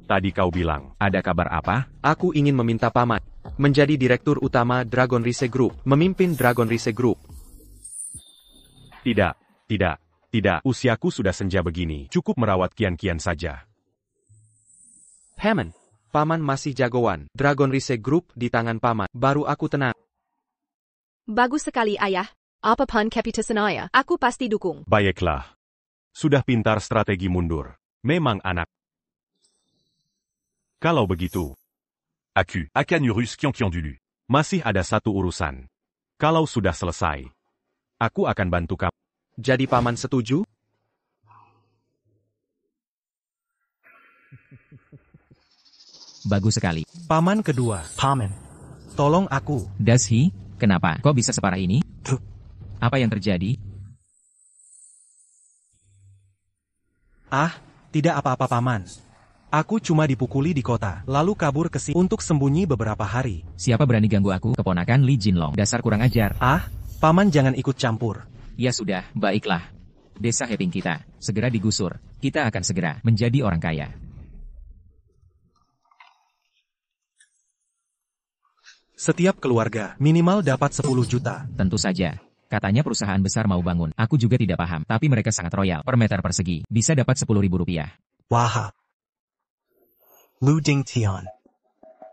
Tadi kau bilang, ada kabar apa? Aku ingin meminta Paman menjadi direktur utama Dragon Rise Group, memimpin Dragon Rise Group. Tidak. Usiaku sudah senja begini. Cukup merawat kian-kian saja. Paman. Paman masih jagoan. Dragon Rise Group di tangan Paman. Baru aku tenang. Bagus sekali, Ayah. Apapun keputusan Ayah, aku pasti dukung. Baiklah. Sudah pintar strategi mundur. Memang anak. Kalau begitu, Aku akan urus kian dulu. masih ada satu urusan. Kalau sudah selesai, aku akan bantu kamu. Jadi Paman setuju? Bagus sekali. Paman kedua. Paman. Tolong aku. Does he? Kenapa? Kok bisa separah ini? Apa yang terjadi? Ah, tidak apa-apa Paman. Aku cuma dipukuli di kota, lalu kabur ke sini untuk sembunyi beberapa hari. Siapa berani ganggu aku? Keponakan Li Jinlong. Dasar kurang ajar. Ah, Paman jangan ikut campur. Ya sudah, baiklah. Desa Heping kita segera digusur. Kita akan segera menjadi orang kaya. Setiap keluarga minimal dapat 10 juta. Tentu saja. Katanya perusahaan besar mau bangun. Aku juga tidak paham, tapi mereka sangat royal. Per meter persegi, bisa dapat 10.000 rupiah. Wah. Lu Dingtian.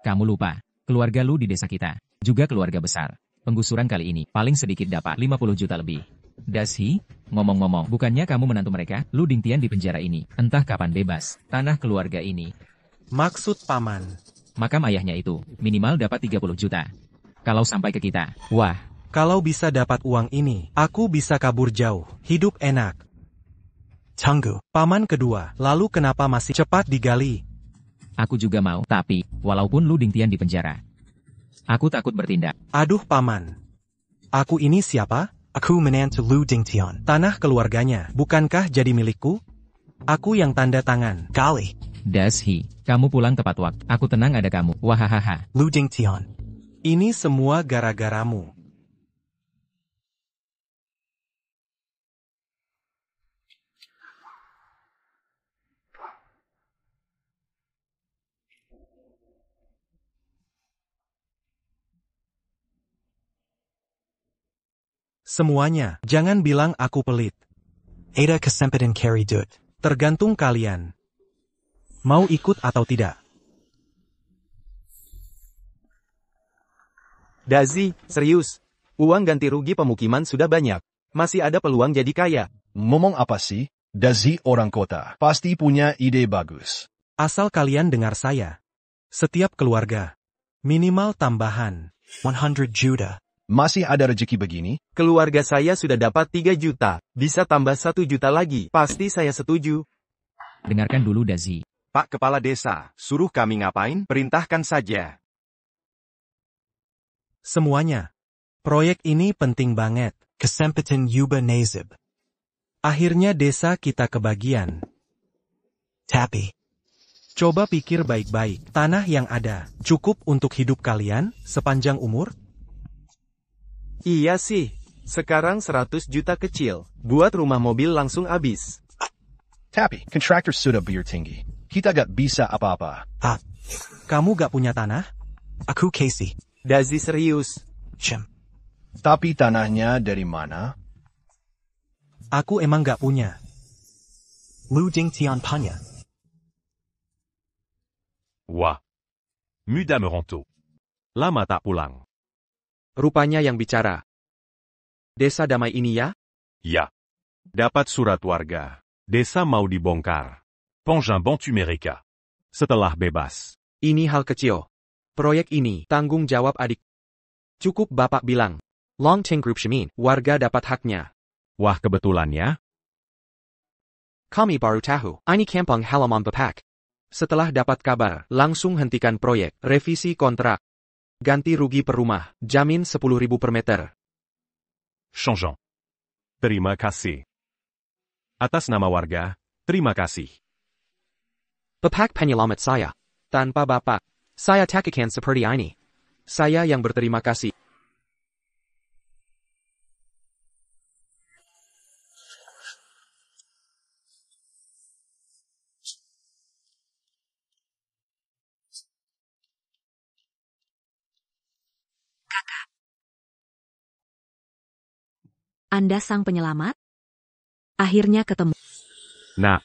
Kamu lupa, keluarga lu di desa kita, juga keluarga besar. Penggusuran kali ini, paling sedikit dapat 50 juta lebih. Does he? Ngomong-ngomong, bukannya kamu menantu mereka? Lu Dingtian di penjara ini, entah kapan bebas. Tanah keluarga ini. Maksud Paman. Makam ayahnya itu, minimal dapat 30 juta. Kalau sampai ke kita, wah. Kalau bisa dapat uang ini, aku bisa kabur jauh, hidup enak. Tunggu. Paman kedua, lalu kenapa masih cepat digali? Aku juga mau, tapi, walaupun lu Dingtian di penjara, aku takut bertindak. Aduh Paman. Aku ini siapa? Aku menantu Lu Dingtian. Tanah keluarganya, bukankah jadi milikku? Aku yang tanda tangan. Gali. Does he? Kamu pulang tepat waktu. Aku tenang ada kamu. Wahahaha. Lu Dingtian. Ini semua gara-garamu. Semuanya, jangan bilang aku pelit. Ada kesempatan carry dut. Tergantung kalian. Mau ikut atau tidak? Dazi, serius. Uang ganti rugi pemukiman sudah banyak. Masih ada peluang jadi kaya. Ngomong apa sih? Dazi orang kota. Pasti punya ide bagus. Asal kalian dengar saya. Setiap keluarga. Minimal tambahan 100 juta. Masih ada rezeki begini? Keluarga saya sudah dapat 3 juta. Bisa tambah 1 juta lagi. Pasti saya setuju. Dengarkan dulu Dazi. Pak Kepala Desa, suruh kami ngapain? Perintahkan saja. Semuanya. Proyek ini penting banget. Kesempatan Yuba Nazib. Akhirnya desa kita kebagian. Tapi. Coba pikir baik-baik. Tanah yang ada, cukup untuk hidup kalian sepanjang umur? Iya sih. Sekarang 100 juta kecil. Buat rumah mobil langsung habis. Tapi, kontraktor sudah bayar tinggi. Kita gak bisa apa-apa. Ah, kamu gak punya tanah? Aku Casey. Dazi serius. Cem. Tapi tanahnya dari mana? Aku emang gak punya. Lu Dingtian Panya. Wah. Muda merantau. Lama tak pulang. Rupanya yang bicara. Desa damai ini ya? Ya. Dapat surat warga. Desa mau dibongkar. Pangin bantu mereka. Setelah bebas. Ini hal kecil. Proyek ini tanggung jawab adik. Cukup Bapak bilang. Long Ting Group Shemin, warga dapat haknya. Wah kebetulannya. Kami baru tahu. Ini kampung halaman Bapak. Setelah dapat kabar, langsung hentikan proyek, revisi kontrak. Ganti rugi per rumah, jamin 10.000 per meter. Changeant. Terima kasih. Atas nama warga, terima kasih. Bapak penyelamat saya. Tanpa Bapak, Saya takkan seperti ini. Saya yang berterima kasih. Anda sang penyelamat? Akhirnya ketemu. Nak,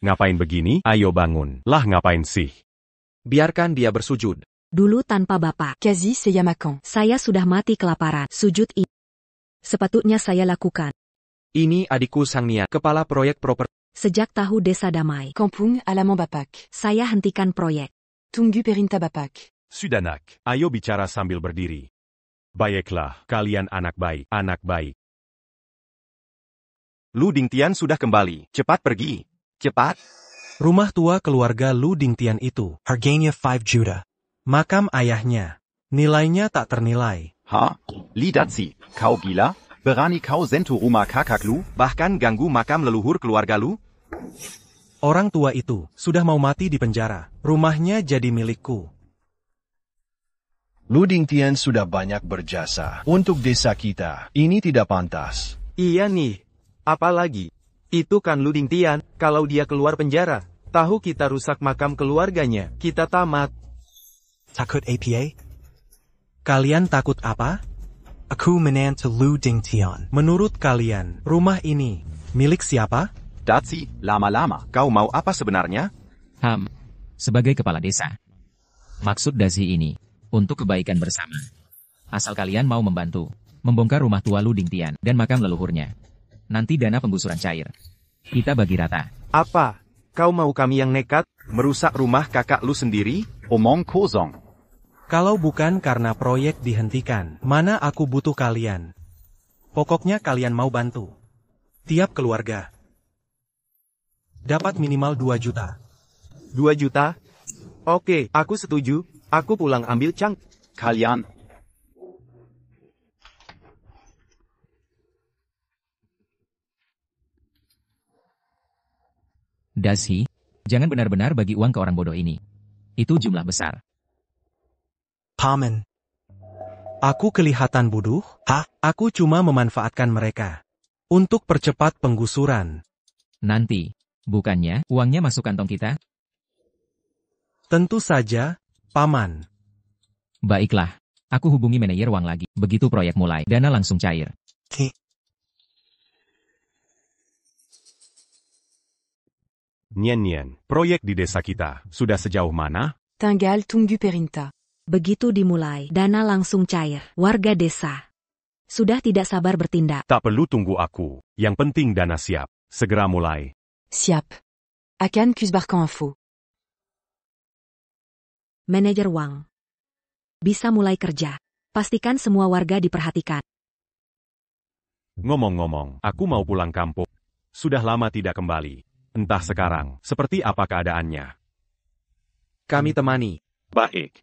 ngapain begini? Ayo bangun. Lah ngapain sih? Biarkan dia bersujud. Dulu tanpa Bapak. Quasi c'est Yamakan. Saya sudah mati kelaparan. Sujud ini. Sepatutnya saya lakukan. Ini adikku Sang Nia, kepala proyek properti. Sejak tahu desa damai. Kampung Alaman Bapak. Saya hentikan proyek. Tunggu Perintah Bapak. Sudanak. Ayo bicara sambil berdiri. Baiklah, kalian anak baik, anak baik. Lu Dingtian sudah kembali. Cepat pergi. Cepat. Rumah tua keluarga Lu Dingtian itu, Harganya 5 juta. makam ayahnya. Nilainya tak ternilai. Ha? Lidatsi. Kau gila? Berani kau sentuh rumah kakak lu? Bahkan ganggu makam leluhur keluarga lu? Orang tua itu sudah mau mati di penjara. Rumahnya jadi milikku. Lu Dingtian sudah banyak berjasa untuk desa kita. Ini tidak pantas. Iya nih. Apalagi, itu kan Lu Dingtian, kalau dia keluar penjara, tahu kita rusak makam keluarganya, kita tamat. Takut APA? Kalian takut apa? Aku menantu Lu Dingtian. Menurut kalian, rumah ini milik siapa? Datsi, lama-lama. Kau mau apa sebenarnya? Sebagai kepala desa. Maksud Dazi ini, untuk kebaikan bersama. Asal kalian mau membantu, membongkar rumah tua Lu Dingtian dan makam leluhurnya. Nanti dana penggusuran cair. Kita bagi rata. Apa? Kau mau kami yang nekat? Merusak rumah kakak lu sendiri? Omong kosong. Kalau bukan karena proyek dihentikan, mana aku butuh kalian. Pokoknya kalian mau bantu. Tiap keluarga dapat minimal 2 juta. 2 juta? Oke, aku setuju. Aku pulang ambil cang. Kalian. Dazi, jangan benar-benar bagi uang ke orang bodoh ini. Itu jumlah besar. Paman. Aku kelihatan bodoh? Hah? Aku cuma memanfaatkan mereka untuk percepat penggusuran. Nanti, bukannya uangnya masuk kantong kita? Tentu saja, Paman. Baiklah, aku hubungi manajer uang lagi. Begitu proyek mulai, dana langsung cair. Nian, proyek di desa kita, sudah sejauh mana? Tinggal tunggu Perintah. Begitu dimulai, dana langsung cair. Warga desa sudah tidak sabar bertindak. Tak perlu tunggu aku, yang penting dana siap. Segera mulai. Siap. Akan Kusbarkan Info. Manajer Wang. Bisa mulai kerja. Pastikan semua warga diperhatikan. Ngomong-ngomong, aku mau pulang kampung. Sudah lama tidak kembali. Entah sekarang, seperti apa keadaannya. Kami temani. Baik.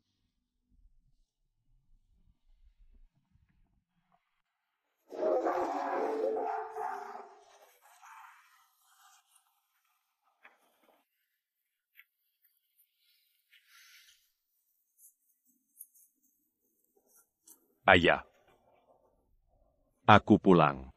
Ayah. Aku pulang.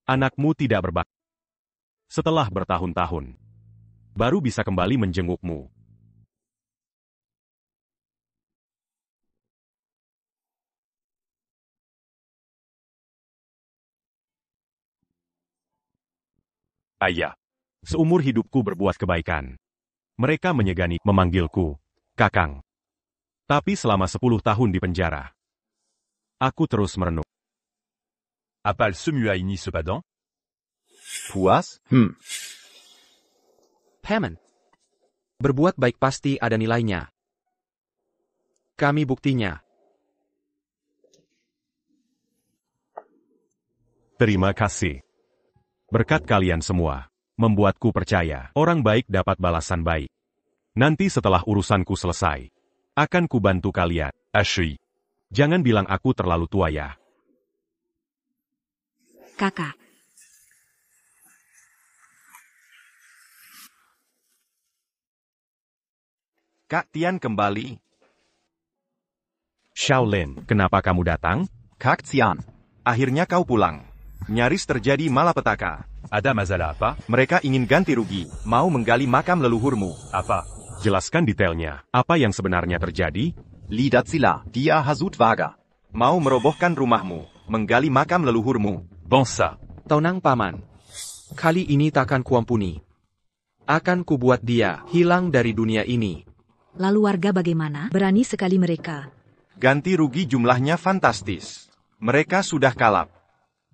Anakmu tidak berbakti. Setelah bertahun-tahun, baru bisa kembali menjengukmu. Ayah, seumur hidupku berbuat kebaikan. Mereka menyegani memanggilku, Kakang. Tapi selama 10 tahun di penjara. Aku terus merenung. Apal semua ini cependant? Puas? Paman. Berbuat baik pasti ada nilainya. Kami buktinya. Terima kasih. Berkat kalian semua, membuatku percaya orang baik dapat balasan baik. Nanti setelah urusanku selesai, akan kubantu kalian. Ashui. Jangan bilang aku terlalu tua ya. Kakak. Kak Tian kembali. Shaolin, kenapa kamu datang? Kak Tian, akhirnya kau pulang. Nyaris terjadi malapetaka. Ada masalah apa? Mereka ingin ganti rugi, mau menggali makam leluhurmu. Apa? Jelaskan detailnya. Apa yang sebenarnya terjadi? Lidat sila, dia hasut vaga. Mau merobohkan rumahmu, menggali makam leluhurmu. Bangsa. Tenang paman. Kali ini takkan kuampuni. Akan kubuat dia hilang dari dunia ini. Lalu warga bagaimana? Berani sekali mereka. Ganti rugi jumlahnya fantastis. Mereka sudah kalap.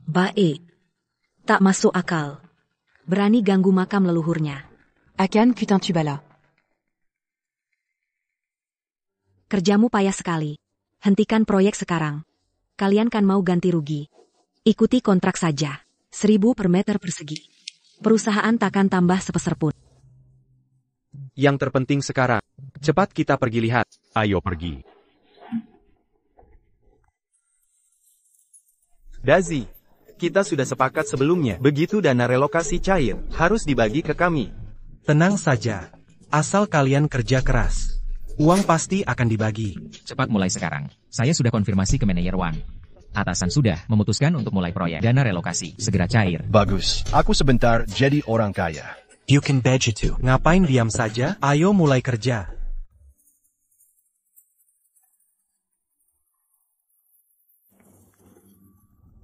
Baik. Tak masuk akal. Berani ganggu makam leluhurnya. Akan Kutintubala. Kerjamu payah sekali. Hentikan proyek sekarang. Kalian kan mau ganti rugi. Ikuti kontrak saja. 1.000 per meter persegi. Perusahaan takkan tambah sepeser pun. Yang terpenting sekarang, cepat kita pergi lihat. Ayo pergi. Dazi, kita sudah sepakat sebelumnya. Begitu dana relokasi cair, harus dibagi ke kami. Tenang saja. Asal kalian kerja keras, uang pasti akan dibagi. Cepat mulai sekarang. Saya sudah konfirmasi ke manajer Wang. Atasan sudah memutuskan untuk mulai proyek. Dana relokasi segera cair. Bagus. Aku sebentar jadi orang kaya. You can bet you to. Ngapain diam saja? Ayo mulai kerja.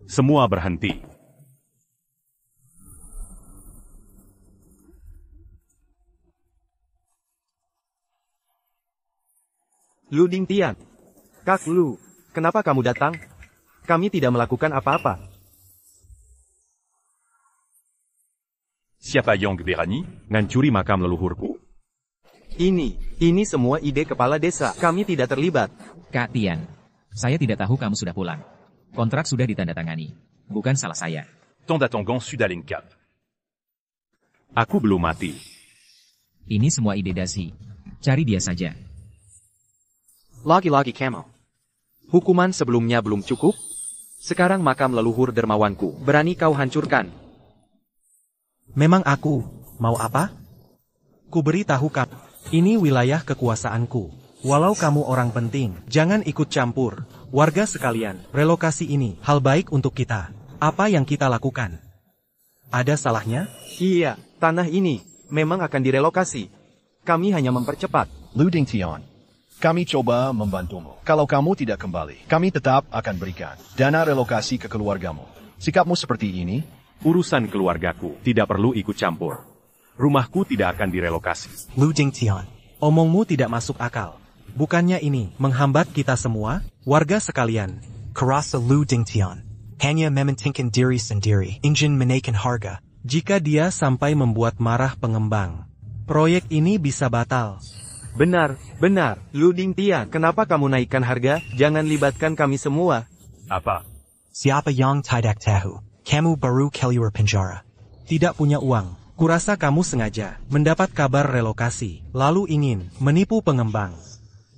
Semua berhenti. Lu Dingtian. Kak Lu, kenapa kamu datang? Kami tidak melakukan apa-apa. Siapa yang berani? Ngancuri makam leluhurku. Ini semua ide kepala desa. Kami tidak terlibat. Kak Tian, saya tidak tahu kamu sudah pulang. Kontrak sudah ditandatangani. Bukan salah saya. Tondatongong Sudalinkap. Aku belum mati. Ini semua ide Dazi. Cari dia saja. Lagi-lagi Camel. Hukuman sebelumnya belum cukup? Sekarang makam leluhur dermawanku. Berani kau hancurkan? Memang aku, mau apa? Ku beritahu kamu, ini wilayah kekuasaanku. Walau kamu orang penting, jangan ikut campur. Warga sekalian, relokasi ini hal baik untuk kita. Apa yang kita lakukan? Ada salahnya? Iya, tanah ini memang akan direlokasi. Kami hanya mempercepat. Lu Dingtian, kami coba membantumu. Kalau kamu tidak kembali, kami tetap akan berikan dana relokasi ke keluargamu. Sikapmu seperti ini? Urusan keluargaku tidak perlu ikut campur. Rumahku tidak akan direlokasi. Lu Dingtian. Omongmu tidak masuk akal. Bukannya ini menghambat kita semua, warga sekalian. Karasa Lu Dingtian. Hanya mementingkan diri sendiri. Ingin menaikkan harga. Jika dia sampai membuat marah pengembang, proyek ini bisa batal. Benar. Lu Dingtian, kenapa kamu naikkan harga? Jangan libatkan kami semua. Apa? Siapa yang tidak tahu? Kamu baru keluar penjara. Tidak punya uang. Kurasa kamu sengaja mendapat kabar relokasi, lalu ingin menipu pengembang.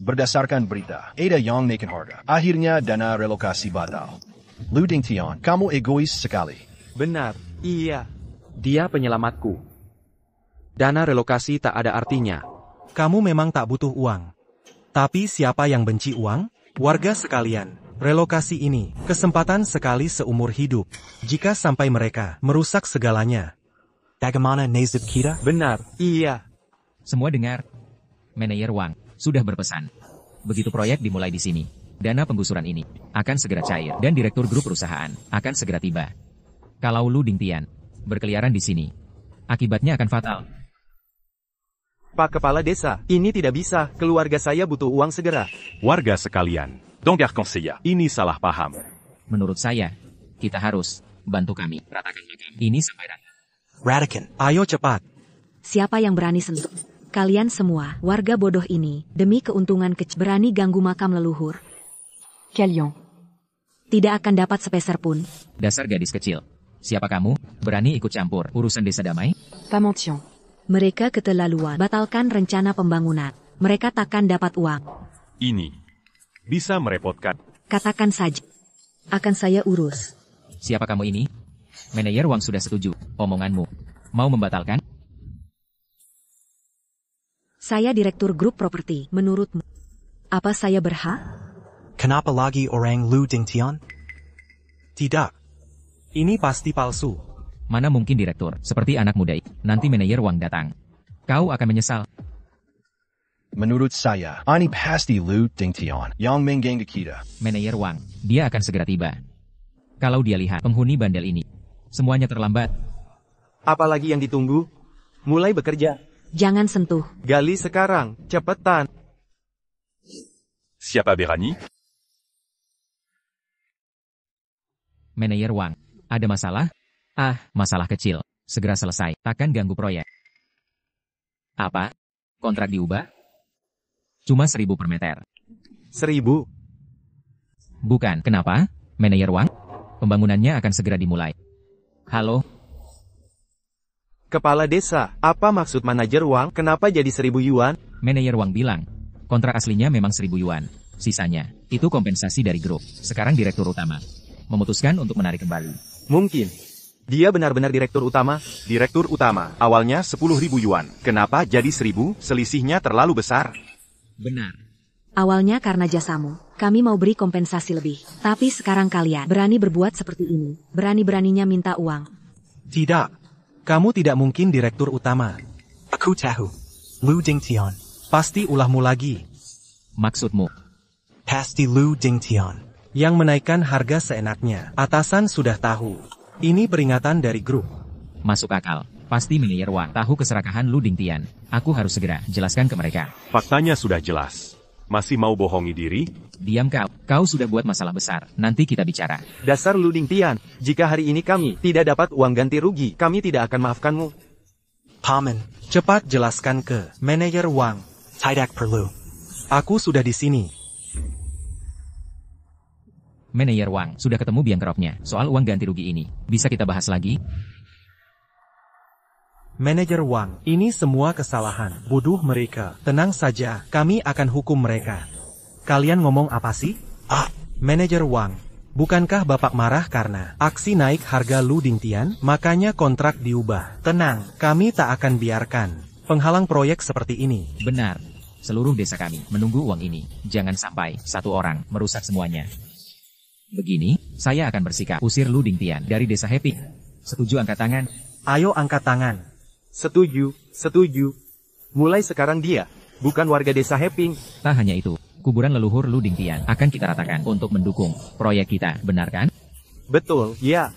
Berdasarkan berita, ada yang naikin harga. Akhirnya dana relokasi batal. Lu Dingtian, kamu egois sekali. Benar, iya. Dia penyelamatku. Dana relokasi tak ada artinya. Kamu memang tak butuh uang. Tapi siapa yang benci uang? Warga sekalian, relokasi ini kesempatan sekali seumur hidup. Jika sampai mereka merusak segalanya. Bagaimana nasib kita? Benar, iya. Semua dengar. Manajer Wang sudah berpesan. Begitu proyek dimulai di sini, dana penggusuran ini akan segera cair dan direktur grup perusahaan akan segera tiba. Kalau Lu Dingtian berkeliaran di sini, akibatnya akan fatal. Pak Kepala Desa, ini tidak bisa. Keluarga saya butuh uang segera. Warga sekalian, Dangar Conseilla. Ini salah paham. Menurut saya, kita harus bantu kami. Ratakan makam ini sampai rata. Ratican. Ayo cepat. Siapa yang berani sentuh? Kalian semua, warga bodoh ini, demi keuntungan kecil, berani ganggu makam leluhur. Calion. Tidak akan dapat sepeser pun. Dasar gadis kecil. Siapa kamu? Berani ikut campur urusan desa damai? Pas mention. Mereka keterlaluan. Batalkan rencana pembangunan. Mereka takkan dapat uang. Ini bisa merepotkan. Katakan saja. Akan saya urus. Siapa kamu ini? Manajer Wang sudah setuju. Omonganmu. Mau membatalkan? Saya direktur grup properti. Menurutmu, apa saya berhak? Kenapa lagi orang Lu Dingtian? Tidak. Ini pasti palsu. Mana mungkin direktur, seperti anak muda. Nanti manajer Wang datang. Kau akan menyesal. Menurut saya, ini pasti Lu Dingtian yang mengganggu kita. Manajer Wang, dia akan segera tiba. Kalau dia lihat penghuni bandel ini, semuanya terlambat. Apalagi yang ditunggu? Mulai bekerja. Jangan sentuh. Gali sekarang, cepetan. Siapa berani? Manajer Wang, ada masalah? Masalah kecil. Segera selesai, takkan ganggu proyek. Apa? Kontrak diubah? Cuma 1.000 per meter. 1.000? Bukan, kenapa? Manajer Wang? Pembangunannya akan segera dimulai. Halo? Kepala desa, apa maksud manajer Wang? Kenapa jadi 1.000 yuan? Manajer Wang bilang, kontrak aslinya memang 1.000 yuan. Sisanya, itu kompensasi dari grup. Sekarang direktur utama memutuskan untuk menarik kembali. Mungkin. Dia benar-benar direktur utama? Direktur utama, awalnya 10.000 yuan. Kenapa jadi 1.000? Selisihnya terlalu besar. Benar. Awalnya karena jasamu, kami mau beri kompensasi lebih. Tapi sekarang kalian berani berbuat seperti ini. Berani-beraninya minta uang. Tidak. Kamu tidak mungkin direktur utama. Aku tahu. Lu Dingtian. Pasti ulahmu lagi. Maksudmu? Pasti Lu Dingtian. Yang menaikkan harga seenaknya. Atasan sudah tahu. Ini peringatan dari grup. Masuk akal. Pasti manajer Wang tahu keserakahan Lu Dingtian. Aku harus segera jelaskan ke mereka. Faktanya sudah jelas. Masih mau bohongi diri? Diam kau. Kau sudah buat masalah besar. Nanti kita bicara. Dasar Lu Dingtian. Jika hari ini kami tidak dapat uang ganti rugi, kami tidak akan maafkanmu. Paman. Cepat jelaskan ke manajer Wang. Tidak perlu. Aku sudah di sini. Manajer Wang, sudah ketemu Biangkeroknya. Soal uang ganti rugi ini. Bisa kita bahas lagi? Manajer Wang, ini semua kesalahan. Bodoh mereka. Tenang saja, kami akan hukum mereka. Kalian ngomong apa sih? Manajer Wang, bukankah Bapak marah karena aksi naik harga Lu Dingtian? Makanya kontrak diubah. Tenang, kami tak akan biarkan penghalang proyek seperti ini. Benar. Seluruh desa kami menunggu uang ini. Jangan sampai satu orang merusak semuanya. Begini, saya akan bersikap usir Lu Dingtian dari desa Heping. Setuju angkat tangan? Ayo angkat tangan. Setuju, setuju. Mulai sekarang dia bukan warga desa Heping. Tak hanya itu, kuburan leluhur Lu Dingtian akan kita ratakan untuk mendukung proyek kita, benar kan? Betul, ya.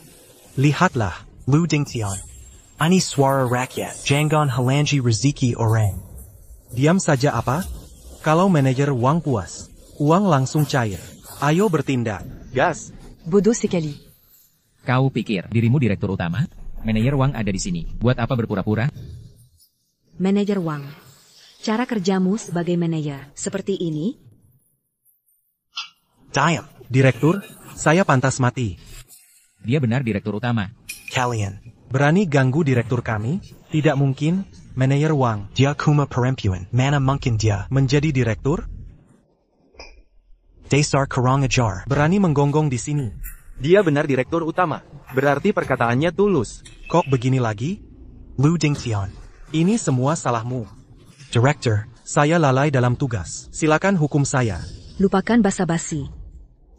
Lihatlah, Lu Dingtian. Ani suara rakyat, jangan halangi rezeki orang. Diam saja apa? Kalau manajer Wang puas, uang langsung cair. Ayo bertindak. Gas. Bodoh sekali. Kau pikir dirimu direktur utama? Manajer Wang ada di sini. Buat apa berpura-pura? Manajer Wang. Cara kerjamu sebagai manajer seperti ini? Diam. Direktur, saya pantas mati. Dia benar direktur utama. Kalian. Berani ganggu direktur kami? Tidak mungkin. Manajer Wang. Dia kuma perempuan. Mana mungkin dia menjadi direktur? Dasar kurang ajar. Berani menggonggong di sini. Dia benar direktur utama. Berarti perkataannya tulus. Kok begini lagi? Lu Dingtian. Ini semua salahmu. Director. Saya lalai dalam tugas. Silakan hukum saya. Lupakan basa-basi.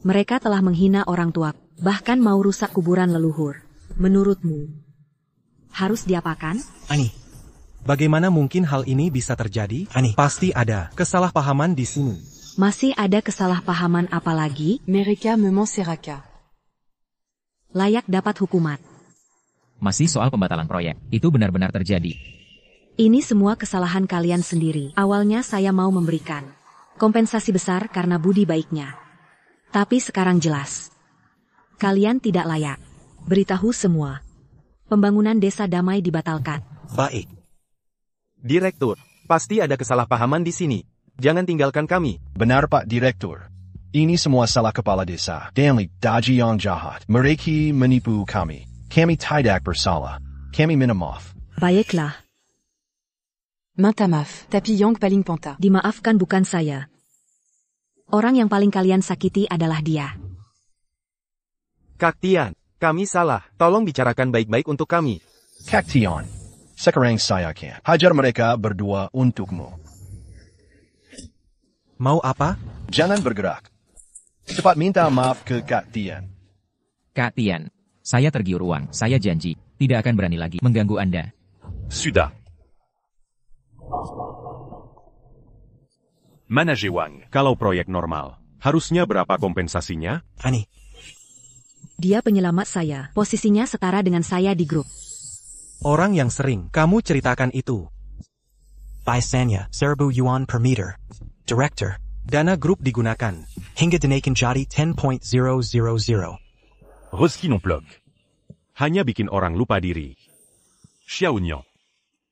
Mereka telah menghina orang tua, bahkan mau rusak kuburan leluhur. Menurutmu, harus diapakan? Ani. Bagaimana mungkin hal ini bisa terjadi? Ani. Pasti ada kesalahpahaman di sini. Masih ada kesalahpahaman apa lagi? Mereka memang seraka. Layak dapat hukuman. Masih soal pembatalan proyek. Itu benar-benar terjadi. Ini semua kesalahan kalian sendiri. Awalnya saya mau memberikan kompensasi besar karena budi baiknya. Tapi sekarang jelas. Kalian tidak layak. Beritahu semua. Pembangunan desa damai dibatalkan. Baik. Direktur, pasti ada kesalahpahaman di sini. Jangan tinggalkan kami. Benar Pak Direktur. Ini semua salah kepala desa. Danley Daji yang jahat. Mereka menipu kami. Kami tidak bersalah. Kami minta maaf. Baiklah. Minta maaf, tapi Yang paling ponta. Dimaafkan bukan saya. Orang yang paling kalian sakiti adalah dia. Kak Tian, kami salah. Tolong bicarakan baik-baik untuk kami. Kak Tian, sekarang saya akan hajar mereka berdua untukmu. Mau apa? Jangan bergerak. Cepat minta maaf ke Kak Tian. Kak Tian, saya tergiur uang. Saya janji, tidak akan berani lagi mengganggu Anda. Sudah. Manajer Wang, kalau proyek normal, harusnya berapa kompensasinya? Ani. Dia penyelamat saya. Posisinya setara dengan saya di grup. Orang yang sering kamu ceritakan itu. Biasanya, 1,000 yuan per meter. Director. Dana grup digunakan. Hingga dinaikan jadi 10.000. Roski non plug. Hanya bikin orang lupa diri. Xiaonian.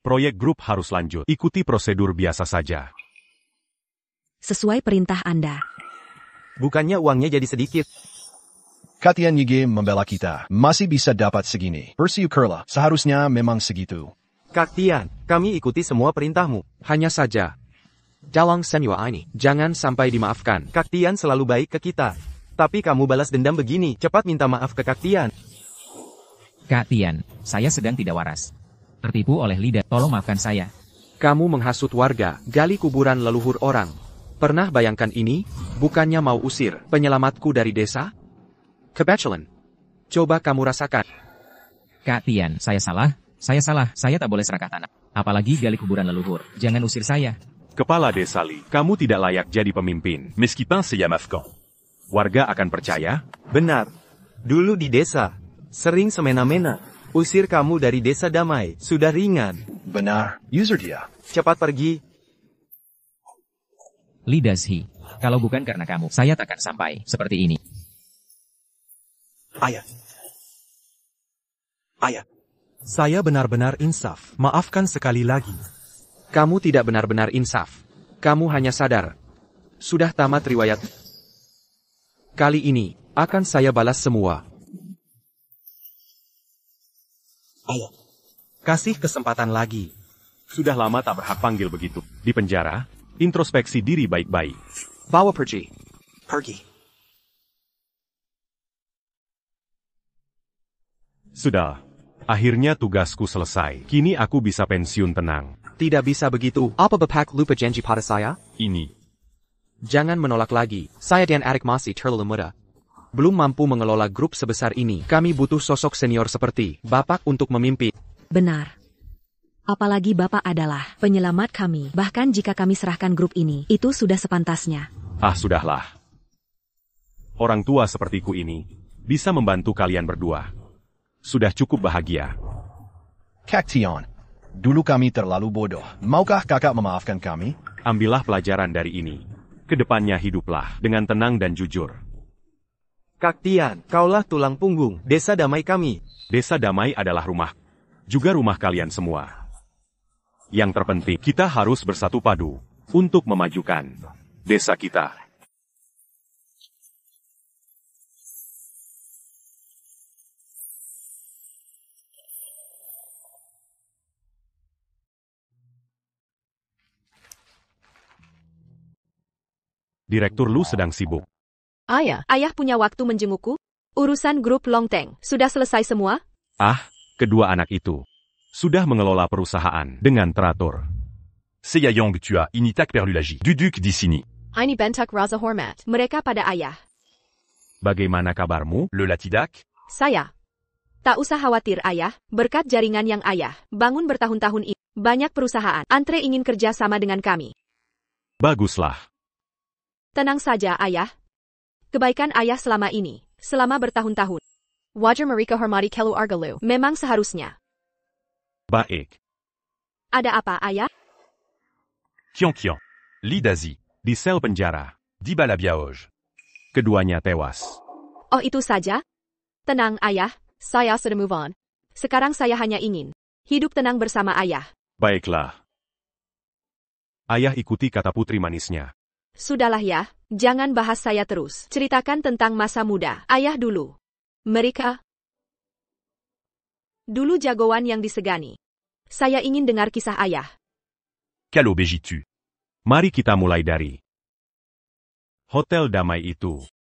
Proyek grup harus lanjut. Ikuti prosedur biasa saja. Sesuai perintah Anda. Bukannya uangnya jadi sedikit. Kak Tian Yige membela kita. Masih bisa dapat segini. Bersyukurlah. Seharusnya memang segitu. Kak Tian, kami ikuti semua perintahmu. Hanya saja. Dalang senua ini, jangan sampai dimaafkan. Kak Tian selalu baik ke kita. Tapi kamu balas dendam begini. Cepat minta maaf ke Kak Tian. Kak Tian, saya sedang tidak waras. Tertipu oleh lidah, tolong maafkan saya. Kamu menghasut warga, gali kuburan leluhur orang. Pernah bayangkan ini? Bukannya mau usir penyelamatku dari desa? Kebetulan. Coba kamu rasakan. Kak Tian, saya salah. Saya tak boleh serakah tanah. Apalagi gali kuburan leluhur. Jangan usir saya. Kepala desa Li, kamu tidak layak jadi pemimpin. Meskipun saya maafkan. Warga akan percaya? Benar. Dulu di desa, sering semena-mena. Usir kamu dari desa damai, sudah ringan. Benar, user dia. Cepat pergi. Li Dazhi, kalau bukan karena kamu, saya takkan sampai seperti ini. Ayah. Saya benar-benar insaf. Maafkan sekali lagi. Kamu tidak benar-benar insaf. Kamu hanya sadar. Sudah tamat riwayat. Kali ini, akan saya balas semua. Ayah. Kasih kesempatan lagi. Sudah lama tak berhak panggil begitu. Di penjara, introspeksi diri baik-baik. Bawa pergi. Sudah. Akhirnya tugasku selesai. Kini aku bisa pensiun tenang. Tidak bisa begitu. Apa Bapak lupa janji pada saya? Ini. Jangan menolak lagi. Saya dan adik masih terlalu muda. Belum mampu mengelola grup sebesar ini. Kami butuh sosok senior seperti Bapak untuk memimpin. Benar. Apalagi Bapak adalah penyelamat kami. Bahkan jika kami serahkan grup ini, itu sudah sepantasnya. Ah, sudahlah. Orang tua sepertiku ini bisa membantu kalian berdua. Sudah cukup bahagia. Kak Tian, dulu kami terlalu bodoh. Maukah kakak memaafkan kami? Ambillah pelajaran dari ini. Kedepannya hiduplah dengan tenang dan jujur. Kak Tian, kaulah tulang punggung desa damai kami. Desa damai adalah rumah. Juga rumah kalian semua. Yang terpenting, kita harus bersatu padu untuk memajukan desa kita. Direktur Lu sedang sibuk. Ayah punya waktu menjengukku? Urusan grup Longteng sudah selesai semua? Ah, kedua anak itu sudah mengelola perusahaan dengan teratur. Saya Yang tua, ini tak perlu lagi. Duduk di sini. Ini bentak Raza Hormat. Mereka pada ayah. Bagaimana kabarmu? Lola tidak? Saya. Tak usah khawatir ayah, berkat jaringan yang ayah bangun bertahun-tahun ini. Banyak perusahaan antre ingin kerja sama dengan kami. Baguslah. Tenang saja ayah. Kebaikan ayah selama ini, selama bertahun-tahun. Wajar mereka hormati keluarga lu. Memang seharusnya. Baik. Ada apa ayah? Kian. Li Dazi. Di sel penjara. Di Balabiaoj. Keduanya tewas. Oh itu saja? Tenang ayah, saya sudah move on. Sekarang saya hanya ingin hidup tenang bersama ayah. Baiklah. Ayah ikuti kata putri manisnya. Sudahlah ya, jangan bahas saya terus. Ceritakan tentang masa muda ayah dulu. Mereka dulu jagoan yang disegani. Saya ingin dengar kisah ayah. Quelle obéis-tu? Mari kita mulai dari Hotel Damai itu.